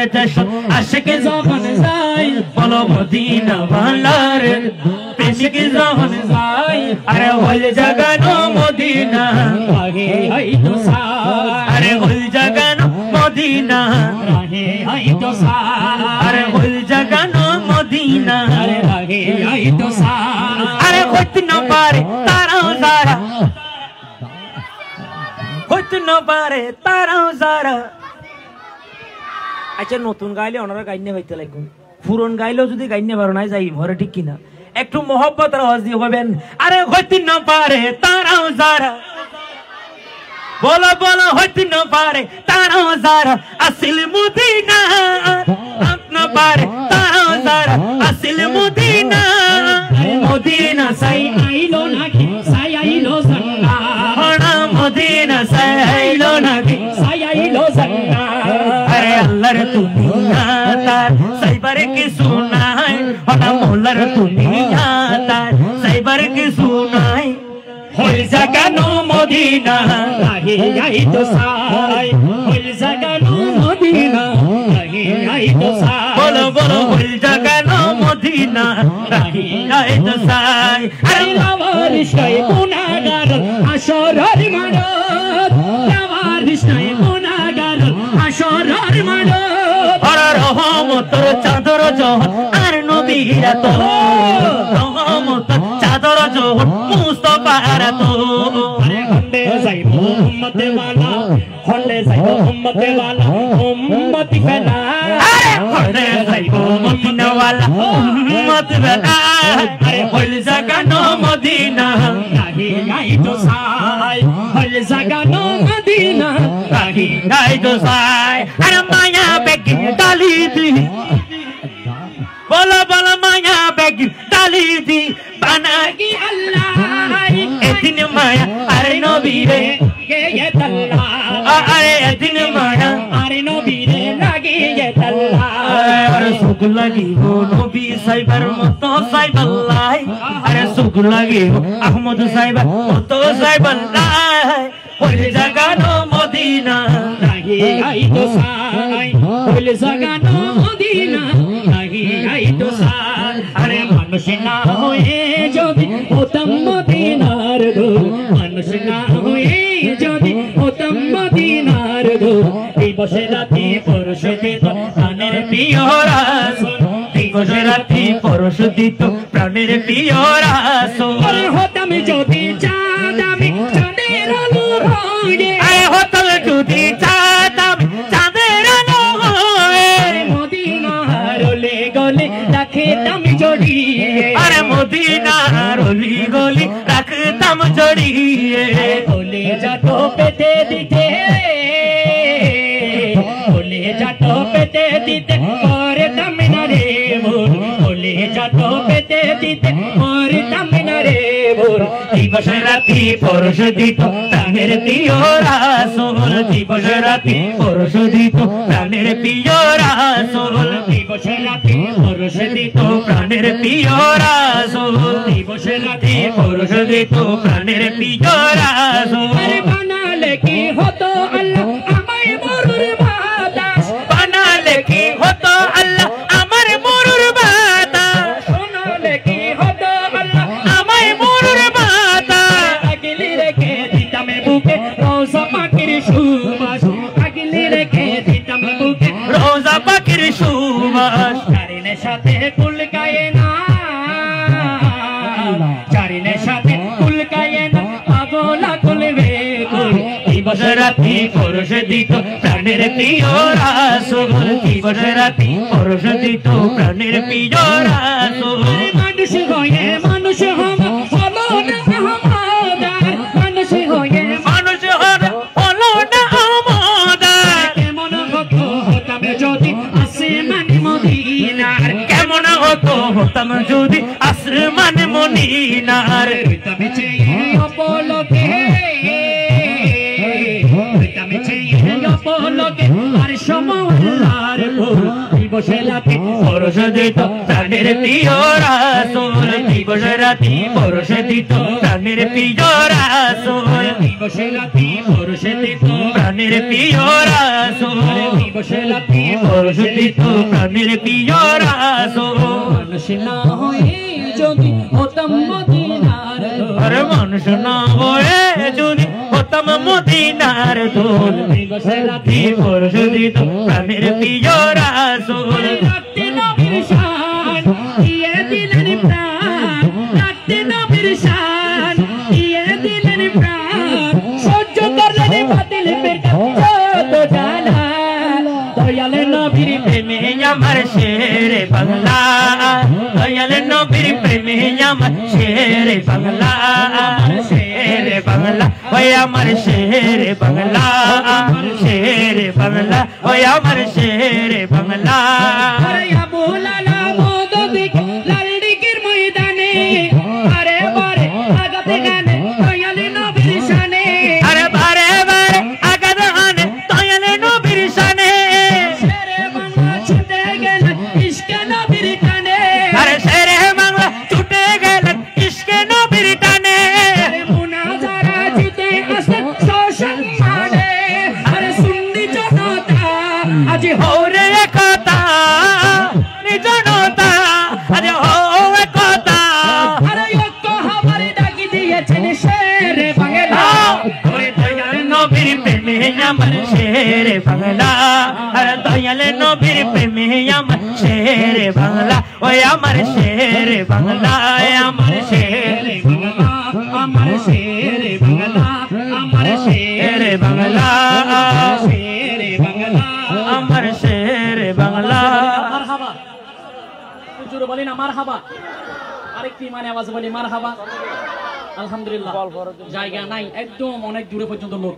আশিক যখন যাই বলো মদিনা ওয়ালার আশিক যখন যাই আরে হইল জাগানো মদিনা রাহিলাই তো সার আরে হইল জাগানো মদিনা রাহিলাই তো সার আরে হইল জাগানো মদিনা রাহিলাই তো সার আরে হইতে না পারে তারাও যারা হইতে না পারে তারাও যারা আচ্ছা নতুন গাইলে ওনারা গাইনে হইতে লাগবে পুরন গাইলেও যদি গাইনে পারো না যাই ঘরে ঠিক কিনা একটু মোহব্বত আওয়াজ দিয়ে হবেন আরে হইতে না পারে তারাও যারা बोलो बोलो हट न पारे तारा जारा असिल मुदीना न पारे तारा जारा असिल मुदीना मुदीना साई आइलो ना की साई आइलो सन्ना होना मुदीना साई आइलो ना की साई आइलो सन्ना अरे अल्लाह रे दुनिया तार साइबर की सुनाए होना मोलर दुनिया तार साइबर की सुनाए হইল জাগানো মদিনা রাহিলাই তো সাই হইল জাগানো মদিনা রাহিলাই তো সাই বলো বলো হইল জাগানো মদিনা রাহিলাই তো সাই আরে লাভারিস নাই গুনাহগার আসরের মানত লাভারিস নাই গুনাহগার আসরের মানত আর রহমতের চাদর যখন আর নবীরা তো রহমতের মুস্তফার তোর হন্ডে যাইব উম্মতে ওয়ালা হন্ডে যাইব উম্মতে ওয়ালা উম্মতি ফেলা হন্ডে যাইব মদিনা ওয়ালা উম্মত ফেলা আরে হইল জাগানো মদিনা নাহি গাই তো সাই হইল জাগানো মদিনা নাহি গাই তো সাই আরে মায়া বেগি ডালি দি बोलो बोलो माया बेगी डाली दी बनागी अल्लाह एदिन माया अरे नबी रे ये तल्ला अरे एदिन माया अरे नबी रे लागी ये तल्ला अरे सुख लगी हो नबी साहिबर मतो साहिब अल्लाह अरे सुख लगी हो अहमद साहिब मतो साहिब अल्लाह होले जगानो मदीना लागी आई तो साई होले जगानो मदीना अरे मनुष्य ना होए যদি হতাম মদিনার ধূল মানুষ না হয়ে যদি হতাম মদিনার ধূল দিবসে রাতি পরশ দিত প্রাণের প্রিয় রাসূল দিবসে রাতি পরশ দিত প্রাণের প্রিয় রাসূল আরে হতাম যদি চাঁদ আমি চাঁদের আলো হয়ে আরে হতাম যদি চাঁদ আমি চাঁদের আলো হয়ে মদিনার ওলে গলে রাখতাম জড়িয়ে আরে মদিনার ওলি গলি রাখতাম জড়িয়ে বলে যাতো পেতে দিতে বলে যাতো পেতে দিতে করতাম না রে ভোর বলে যাতো পেতে দিতে করতাম না রে ভোর দিবস রাতি পরশ দিত প্রাণের প্রিয় রাসূল দিবস রাতি পরশ দিত প্রাণের প্রিয় রাসূল দিবস রাতি পরশ দিত প্রাণের প্রিয় রাসূল দিবস রাতি পরশ দিত প্রাণের প্রিয় রাসূল আরে বানালে কি হতো আল্লাহ আমায় মরুর বাতাস বানালে কি হতো আল্লাহ আমার মরুর বাতাস শোনালে কি হতো আল্লাহ আমায় মরুর বাতাস আগলি রেখে দিতাম বুকে রোজা পাখির সুবাস আগলি রেখে দিতাম বুকে রোজা পাখির সুবাস চারিনের সাথে কুল গায়ে না চারিনের সাথে কুল গায়ে না পাগলা কুলবে কুল দিবস রাতি পরশ দিত প্রাণের প্রিয় রাসূল দিবস রাতি পরশ দিত প্রাণের প্রিয় রাসূল মানুষ হয়ে মানুষ হলো না আমাদের মানুষ হয়ে মানুষ হলো না আমাদের কেমন হতো হতাম যদি আসমান মদিনার কেমন হতো হতাম যদি আসমান মদিনার তুমি চেয়ে অপলকে তুমি চেয়ে অপলকে আর সমল্লার দিবসে রাতি পরশ দিত প্রাণের প্রিয় রাসূল দিবস রাতি পরশ দিত প্রাণের প্রিয় রাসূল দিবস রাতি পরশ দিত প্রাণের প্রিয় রাসূল দিবস রাতি পরশ দিত প্রাণের প্রিয় রাসূল মানুষ না হয়ে যদি হতাম মদিনার আরে মানুষ না হয়ে যদি হতাম মদিনার ধুল দিবস রাতি পরশ দিত প্রাণের প্রিয় রাসূল রাতে নবীর শান দিয়ে দিলেন প্রাণ রাতে নবীর শান দিয়ে দিলেন প্রাণ সহ্য করলেন বাতিল যত জ্বালা দয়াল নবীর প্রেমে আমার শেরে বাংলা দয়াল নবীর প্রেমে আমার শেরে বাংলা শেরে বাংলা ওই আমার শেরে বাংলা শেরে বাংলা ওই আমার শেরে বাংলা আরে আবু লালা মদ দেখে লালডিগির ময়দানে আরে বারে আগাতে গানে দয়াল নবীর শানে আরে বারে বারে আগাতে গানে দয়াল নবীর শানে শেরে বাংলা ছুটে গেল ইশকে নবীর টানে আরে শেরে বাংলা ছুটে গেল ইশকে নবীর টানে আরে মুনাজারা জিতে আসে সোশ্যাল মানে আরে সুন্নি জনতা আজ হরে একতা নি জনতা আজ হো একতা আরে ঐক্য হবার ডাকি দিয়েছেন শেরে বাংলা ওরে দয়াল নবীর প্রেমে আমার শেরে বাংলা আরে দয়াল নবীর প্রেমে আমার শেরে বাংলা ওই আমার শেরে বাংলা আমার শেরে বাংলা বাংলা শের বাংলা আমার শের বাংলা মারহাবা হুজুর বলেন মারহাবা আরেকটি মানে আওয়াজ বলি মারহাবা আলহামদুলিল্লাহ জায়গা নাই একদম অনেক দূরে পর্যন্ত লোক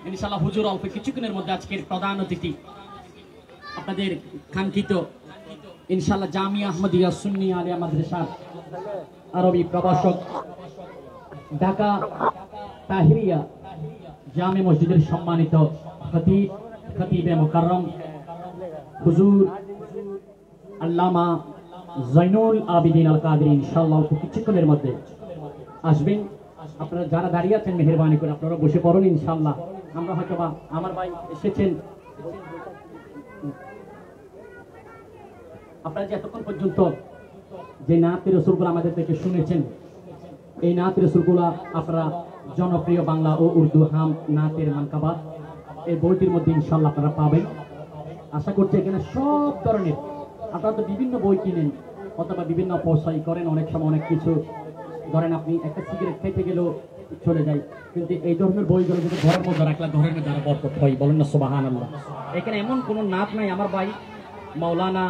ইনশাআল্লাহ হুজুর অল্প কিছুক্ষণের মধ্যে আজকের প্রধান অতিথি আপনাদের কাঙ্ক্ষিত ইনশাআল্লাহ জামিয়া আহমদিয়া সুন্নি আলিয়া মাদ্রাসার আরবি প্রভাষক ঢাকা তাহিরিয়া জামে মসজিদের সম্মানিত খতিবে মুকাররম হুজুর আল্লামা জয়নুল আবিদিন আল কাদরি ইনশাআল্লাহ কিছুক্ষণের মধ্যে আসবেন। আপনারা যারা দাঁড়িয়ে আছেন মেহেরবানি করে আপনারা বসে পড়ুন ইনশাআল্লাহ। আমরা হয়তোবা আমার ভাই এসেছেন, আপনারা যে এতক্ষণ পর্যন্ত যে নাত রাসূলগুলো আমাদের থেকে শুনেছেন, এই নাত রাসূলগুলো আপনারা জনপ্রিয় বাংলা ও উর্দু হাম নাতের মানকাবাত এই বইটির মধ্যে ইনশাআল্লাহ আপনারা পাবেন। আশা করছি এখানে সব ধরনের, আপনারা তো বিভিন্ন বই কিনেন অথবা বিভিন্ন অপচয় করেন, অনেক সময় অনেক কিছু ধরেন আপনি একটা সিগারেট খেতে গেলেও চলে যায়, কিন্তু এই ধরনের বইগুলো যদি ঘরের মধ্যে রাখলে ঘরের মধ্যে আরো বরকত হয়, বলেন না সুবহানাল্লাহ। এখানে এমন কোনো নাত নাই, আমার ভাই মাওলানা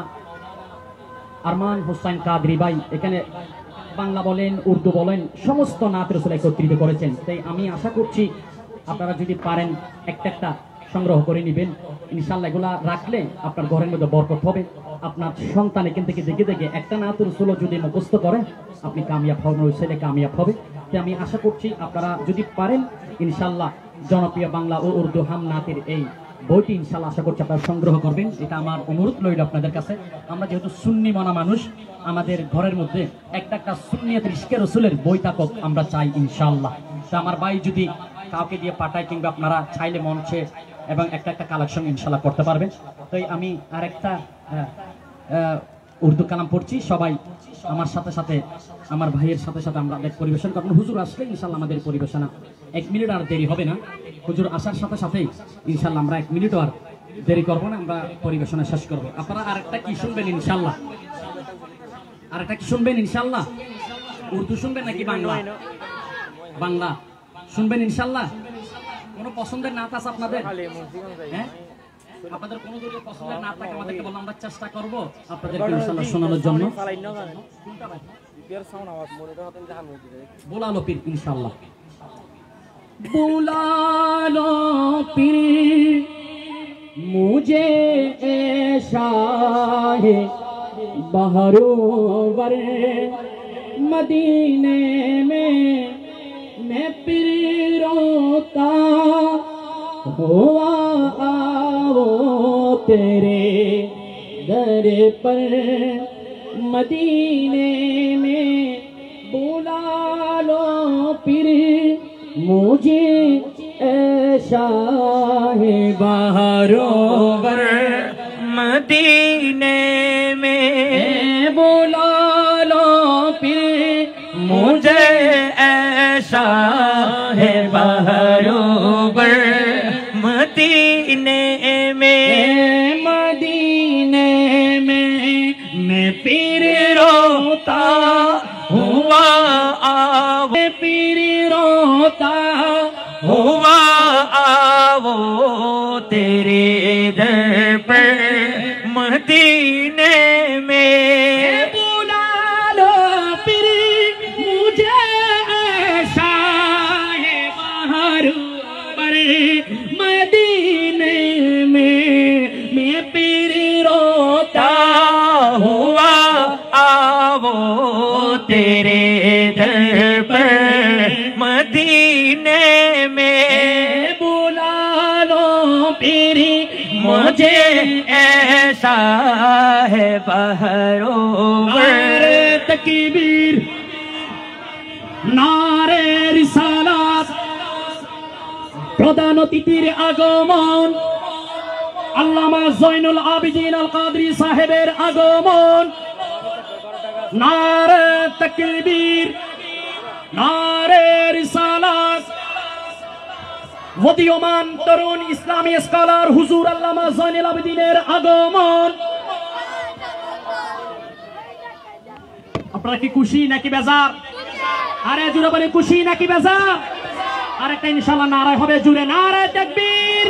আরমান হোসেন কাদরি ভাই এখানে বাংলা বলেন উর্দু বলেন সমস্ত নাত রাসূল একত্রিত করেছেন। তাই আমি আশা করছি আপনারা যদি পারেন একটা একটা সংগ্রহ করে নেবেন ইনশাআল্লাহ। এগুলা রাখলে আপনার ঘরের মধ্যে বরকত হবে, আপনার সন্তান এখান থেকে দেখে দেখে একটা নাত রাসূল যদি মুখস্থ করেন আপনি কামিয়াব হবেন, ওই ছেলে কামিয়াব হবে। তাই আমি আশা করছি আপনারা যদি পারেন ইনশাআল্লাহ জনপ্রিয় বাংলা ও উর্দু হাম নাতের এই বইটি ইনশাআল্লাহ আশা করছি আপনারা সংগ্রহ করবেন, এটা আমার অনুরোধ রইল আপনাদের কাছে। আমরা যেহেতু সুন্নি মানা মানুষ, আমাদের ঘরের মধ্যে একটা একটা সুন্নিয়াতের ইশকে রাসূলের বই থাকুক আমরা চাই ইনশাআল্লাহ। তা আমার ভাই যদি কাউকে দিয়ে পাঠায় কিংবা আপনারা চাইলে মঞ্চে এবং একটা একটা কালেকশন ইনশাআল্লাহ করতে পারবেন। তো আমি আরেকটা উর্দু কালাম পড়ছি, সবাই আমার সাথে সাথে আমার ভাইয়ের সাথে সাথে আমরা পরিবেশন করবো। হুজুর আসলে ইনশাআল্লাহ আমাদের পরিবেশনা 1 মিনিট আর দেরি হবে না, হুজুর আসার সাথে সাথেই ইনশাআল্লাহ আমরা 1 মিনিটও আর দেরি করবো না, আমরা পরিবেশনা শেষ করবো। আপনারা আরেকটা কি শুনবেন ইনশাআল্লাহ? আরেকটা কি শুনবেন ইনশাআল্লাহ? উর্দু শুনবেন নাকি বাংলা? বাংলা শুনবেন ইনশাআল্লাহ। কোনো পছন্দের নাত আছে আপনাদের? হ্যাঁ, আপনাদের কোনো যদি পছন্দের নাত থাকে আমাদেরকে বলুন, আমরা চেষ্টা করব আপনাদেরকে ইনশাআল্লাহ শোনানোর জন্য। বুলা লো পীর ইনশাআল্লাহ। বুলা লো পীর মুঝে শাহে बहरोवर मदीने में मैं पीर रोता हुआ आओ तेरे दर पर मदीने में बुला लो पीर मुझे शाहे बहरोवर मदीने में बुला लो पीर मुझे ऐसा है बहरोवर मदीने में मदीने में मैं पीर रोता हुआ आओ पीर रोता हुआ आओ तेरे दर पर मदीने में बुला लो पीर मुझे ऐसा है बहरोवर मदीने में मैं पीर रोता हुआ आओ तेरे दर पर मदीने में बुला लो पीर मुझे ऐसा है बहरोवर नारे तकबीर नारे रिसालात প্রধান অতিথির আগমন আল্লামা জয়নুল আবিদিন আল কাদরি সাহেবের আগমন নারে তাকবীর নারে রিসালাত উদীয়মান তরুণ ইসলামী স্কলার হুজুর আল্লামা জয়নুল আবিদিনের আগমন। আপনারা কি খুশি নাকি বেজার? আরে জুড়ে বলে খুশি নাকি বেজার? আরেকটা ইনশাআল্লাহ নারায় হবে জুড়ে, নারায় তাকবীর।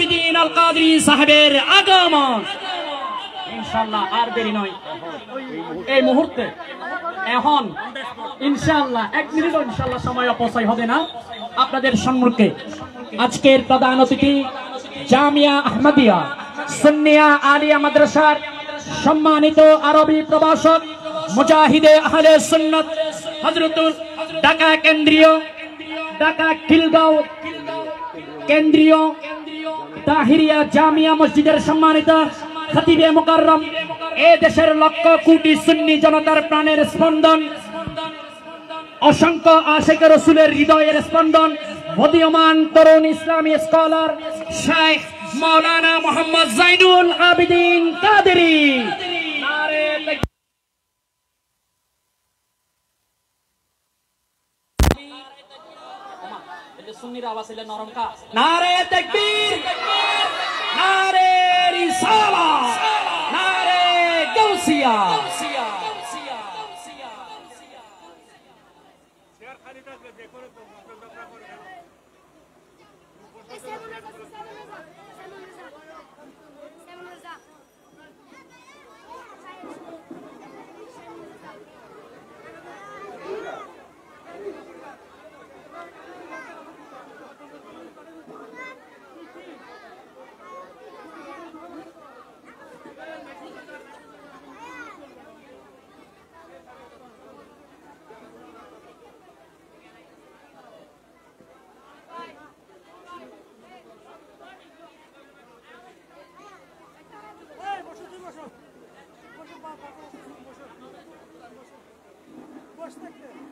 আবিদিন আল কাদরি সাহেবের আগমন ইনশাআল্লাহ আর দেরি নয় এই মুহূর্তে এখন ইনশাআল্লাহ 1 মিনিটও ইনশাআল্লাহ সময় অপচয় হবে না আপনাদের সম্মুখে আজকের প্রধান অতিথি জামিয়া আহমদিয়া সুন্নিয়া আলিয়া মাদ্রাসার সম্মানিত আরবি প্রভাষক মুজাহিদে আহলে সুন্নাত হযরতুল ঢাকা কেন্দ্রীয় ঢাকা খিলগাঁও কেন্দ্রীয় তাহিরিয়া জামিয়া মসজিদের সম্মানিত খতিবে মুকাররম এ দেশের লক্ষ কোটি সুন্নি জনতার প্রাণের স্পন্দন অসংখ্য আশিক রাসূলের হৃদয়ের স্পন্দন উদীয়মান তরুণ ইসলামী স্কলার শেখ মাওলানা মোহাম্মদ জাইনুল আবিদিন কাদেরী নারে সুন্নির আওয়াজ এলে নরম কা নারে তাকবীর নারে রিসালাত নারে গাউসিয়া Boş